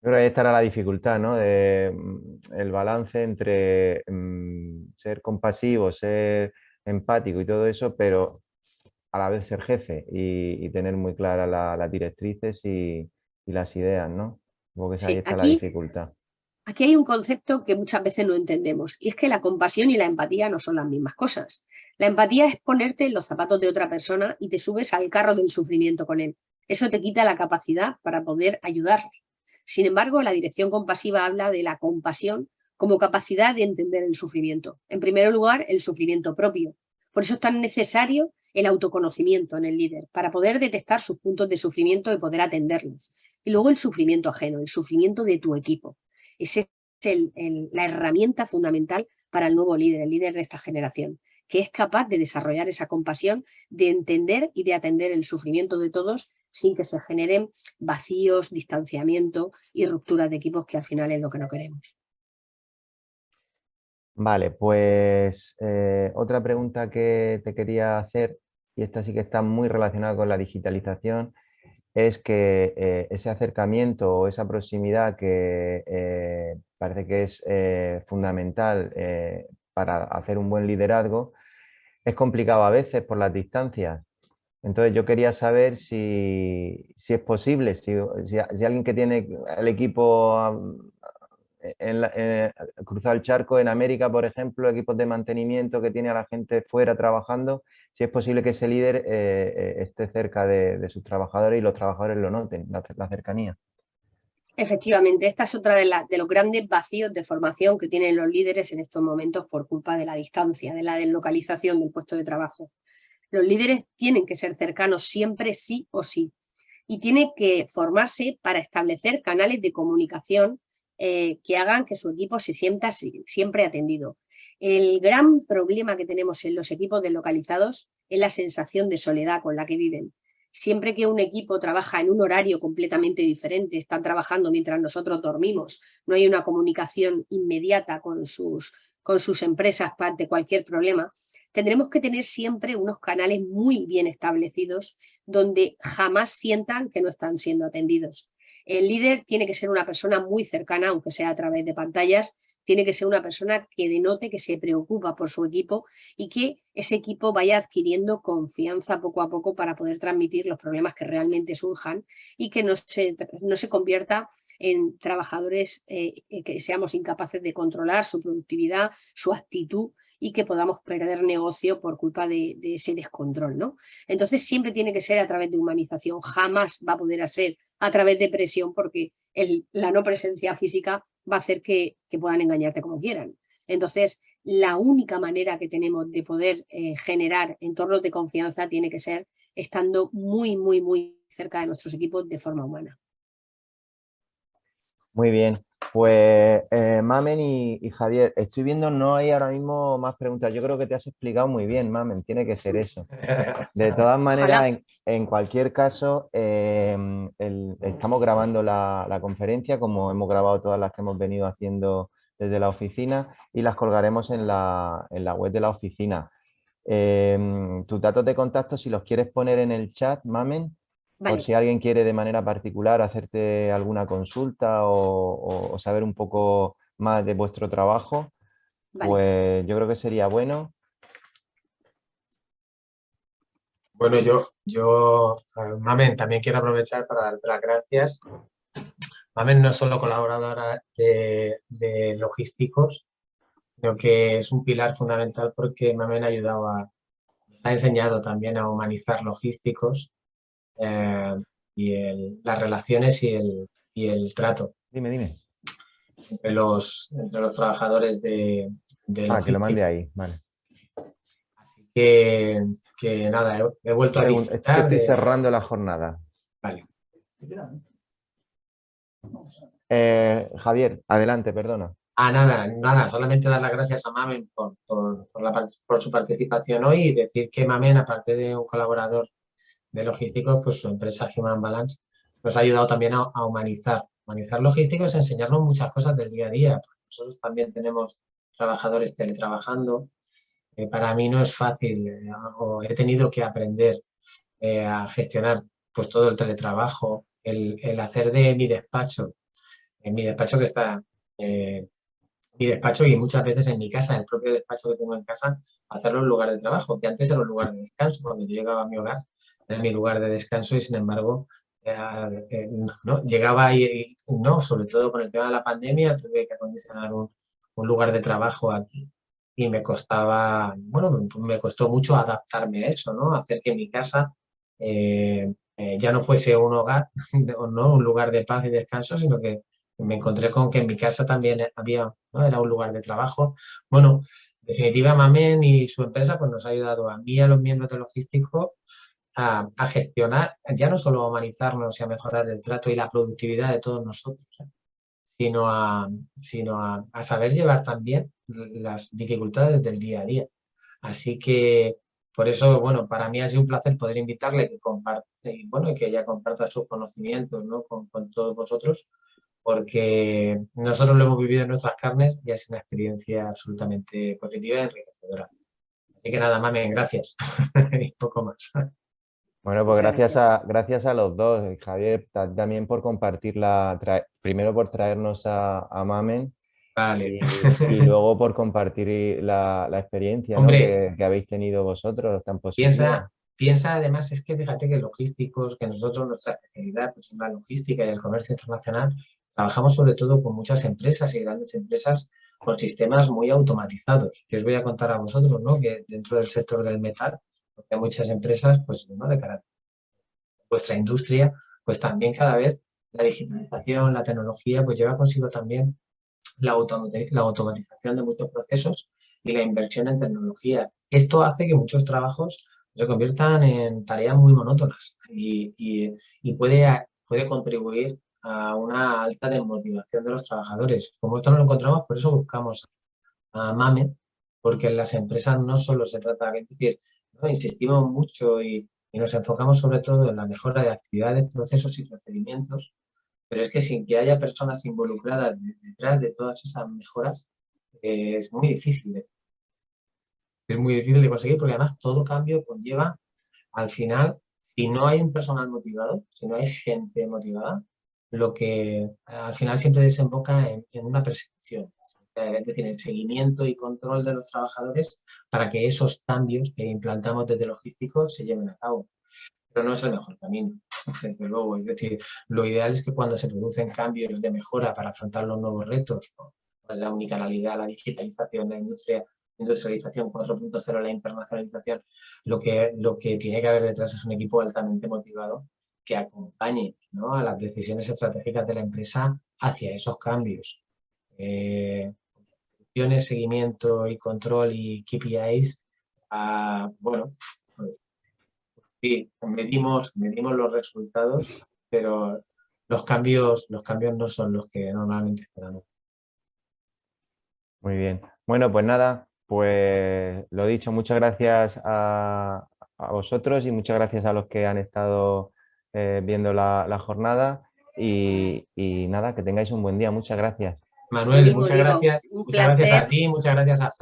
S1: Yo creo que ahí estará la dificultad, ¿no? El balance entre ser compasivo, ser empático y todo eso, pero a la vez ser jefe y tener muy claras las directrices y las ideas, ¿no? Supongo que ahí
S3: Sí,
S1: está la dificultad.
S3: aquí hay un concepto que muchas veces no entendemos y es que la compasión y la empatía no son las mismas cosas. La empatía es ponerte en los zapatos de otra persona y te subes al carro del sufrimiento con él. Eso te quita la capacidad para poder ayudarle. Sin embargo, la dirección compasiva habla de la compasión como capacidad de entender el sufrimiento. En primer lugar, el sufrimiento propio. Por eso es tan necesario el autoconocimiento en el líder, para poder detectar sus puntos de sufrimiento y poder atenderlos. Y luego el sufrimiento ajeno, el sufrimiento de tu equipo. Esa es la herramienta fundamental para el nuevo líder, el líder de esta generación, que es capaz de desarrollar esa compasión, de entender y de atender el sufrimiento de todos sin que se generen vacíos, distanciamiento y rupturas de equipos, que al final es lo que no queremos.
S1: Vale, pues otra pregunta que te quería hacer, y esta sí que está muy relacionada con la digitalización, es que ese acercamiento o esa proximidad que parece que es fundamental para hacer un buen liderazgo, es complicado a veces por las distancias. Entonces yo quería saber si es posible, si alguien que tiene el equipo cruzado el charco en América, por ejemplo, equipos de mantenimiento que tiene a la gente fuera trabajando, si es posible que ese líder esté cerca de sus trabajadores y los trabajadores lo noten, la cercanía.
S3: Efectivamente, esta es otra de los grandes vacíos de formación que tienen los líderes en estos momentos por culpa de la distancia, de la deslocalización del puesto de trabajo. Los líderes tienen que ser cercanos siempre, sí o sí. Y tiene que formarse para establecer canales de comunicación que hagan que su equipo se sienta siempre atendido. El gran problema que tenemos en los equipos deslocalizados es la sensación de soledad con la que viven. Siempre que un equipo trabaja en un horario completamente diferente, están trabajando mientras nosotros dormimos, no hay una comunicación inmediata con sus empresas ante cualquier problema, tendremos que tener siempre unos canales muy bien establecidos donde jamás sientan que no están siendo atendidos. El líder tiene que ser una persona muy cercana, aunque sea a través de pantallas, tiene que ser una persona que denote que se preocupa por su equipo y que ese equipo vaya adquiriendo confianza poco a poco para poder transmitir los problemas que realmente surjan y que no se convierta en trabajadores que seamos incapaces de controlar su productividad, su actitud y que podamos perder negocio por culpa de ese descontrol, ¿no? Entonces siempre tiene que ser a través de humanización, jamás va a poder ser a través de presión porque la no presencia física va a hacer que puedan engañarte como quieran. Entonces, la única manera que tenemos de poder generar entornos de confianza tiene que ser estando muy, muy, muy cerca de nuestros equipos de forma humana.
S1: Muy bien, pues Mamen y Javier, estoy viendo, no hay ahora mismo más preguntas. Yo creo que te has explicado muy bien, Mamen, tiene que ser eso. De todas maneras, en cualquier caso, estamos grabando la conferencia, como hemos grabado todas las que hemos venido haciendo desde la oficina, y las colgaremos en la web de la oficina. Tus datos de contacto, si los quieres poner en el chat, Mamen,
S3: Vale.
S1: por si alguien quiere de manera particular hacerte alguna consulta o saber un poco más de vuestro trabajo,
S3: Vale.
S1: Pues yo creo que sería bueno.
S2: Bueno, yo Mamen, también quiero aprovechar para darte las gracias. Mamen no es solo colaboradora de logísticos, sino que es un pilar fundamental porque Mamen ha enseñado también a humanizar logísticos y las relaciones y el trato
S1: Dime.
S2: entre los trabajadores de logística.
S1: Que lo mande ahí, vale.
S2: Así que nada, he vuelto a disfrutar.
S1: Estoy cerrando la jornada.
S2: Vale.
S1: Javier, adelante, perdona.
S2: Nada, solamente dar las gracias a Mamen por su participación hoy y decir que Mamen, aparte de un colaborador de logísticos, pues su empresa Human Balance nos ha ayudado también a humanizar logísticos, a enseñarnos muchas cosas del día a día. Nosotros también tenemos trabajadores teletrabajando. Para mí no es fácil, o he tenido que aprender a gestionar pues todo el teletrabajo, el hacer de mi despacho que está mi despacho y muchas veces en mi casa, el propio despacho que tengo en casa, hacerlo en lugar de trabajo, que antes era un lugar de descanso. Cuando yo llegaba a mi hogar, era mi lugar de descanso y sin embargo, no, llegaba y no, sobre todo con el tema de la pandemia, tuve que acondicionar un lugar de trabajo aquí y me costaba, me costó mucho adaptarme a eso, ¿no? Hacer que mi casa ya no fuese un hogar, no un lugar de paz y descanso, sino que me encontré con que en mi casa también había, ¿no? Era un lugar de trabajo. Bueno, en definitiva, Mamen y su empresa pues nos ha ayudado a mí y a los miembros de logístico a gestionar, ya no solo a humanizarnos y a mejorar el trato y la productividad de todos nosotros, sino a saber llevar también las dificultades del día a día. Así que, por eso, bueno, para mí ha sido un placer poder invitarle que comparte, y que ella comparta sus conocimientos, ¿no? con todos vosotros, porque nosotros lo hemos vivido en nuestras carnes y ha sido una experiencia absolutamente positiva y enriquecedora. Así que nada, Mamen, gracias. Y poco más.
S1: Bueno, pues gracias a los dos, Javier, también por compartirla, primero por traernos a Mamen.
S2: Vale.
S1: Y luego por compartir la experiencia, ¿no? que habéis tenido vosotros tan positiva.
S2: Piensa además, es que fíjate que logísticos, que nosotros nuestra especialidad pues, en la logística y el comercio internacional, trabajamos sobre todo con muchas empresas y grandes empresas con sistemas muy automatizados. Que os voy a contar a vosotros, ¿no? Que dentro del sector del metal, porque hay muchas empresas, pues, ¿no? de cara a vuestra industria, pues también cada vez la digitalización, la tecnología, pues lleva consigo también la automatización de muchos procesos y la inversión en tecnología. Esto hace que muchos trabajos se conviertan en tareas muy monótonas y puede contribuir a una alta desmotivación de los trabajadores. Como esto no lo encontramos, por eso buscamos a MAME, porque en las empresas no solo se trata, es decir, ¿no? Insistimos mucho y nos enfocamos sobre todo en la mejora de actividades, procesos y procedimientos, pero es que sin que haya personas involucradas detrás de todas esas mejoras, es muy difícil. Es muy difícil de conseguir porque además todo cambio conlleva, al final, si no hay un personal motivado, si no hay gente motivada, lo que al final siempre desemboca en una persecución. Es decir, el seguimiento y control de los trabajadores para que esos cambios que implantamos desde logístico se lleven a cabo. Pero no es el mejor camino, desde luego. Es decir, lo ideal es que cuando se producen cambios de mejora para afrontar los nuevos retos, ¿no? La unicanalidad, la digitalización, la industrialización 4.0, la internacionalización, lo que tiene que haber detrás es un equipo altamente motivado que acompañe, ¿no? a las decisiones estratégicas de la empresa hacia esos cambios. Seguimiento y control y KPIs, bueno, pues, sí, medimos los resultados, pero los cambios no son los que normalmente esperamos.
S1: Muy bien. Bueno, pues nada, pues lo dicho, muchas gracias a vosotros y muchas gracias a los que han estado viendo la jornada y nada, que tengáis un buen día. Muchas gracias.
S3: Lo
S2: Manuel,
S3: mismo digo, un
S2: muchas gracias a
S3: placer.
S2: ti, muchas gracias a Fred.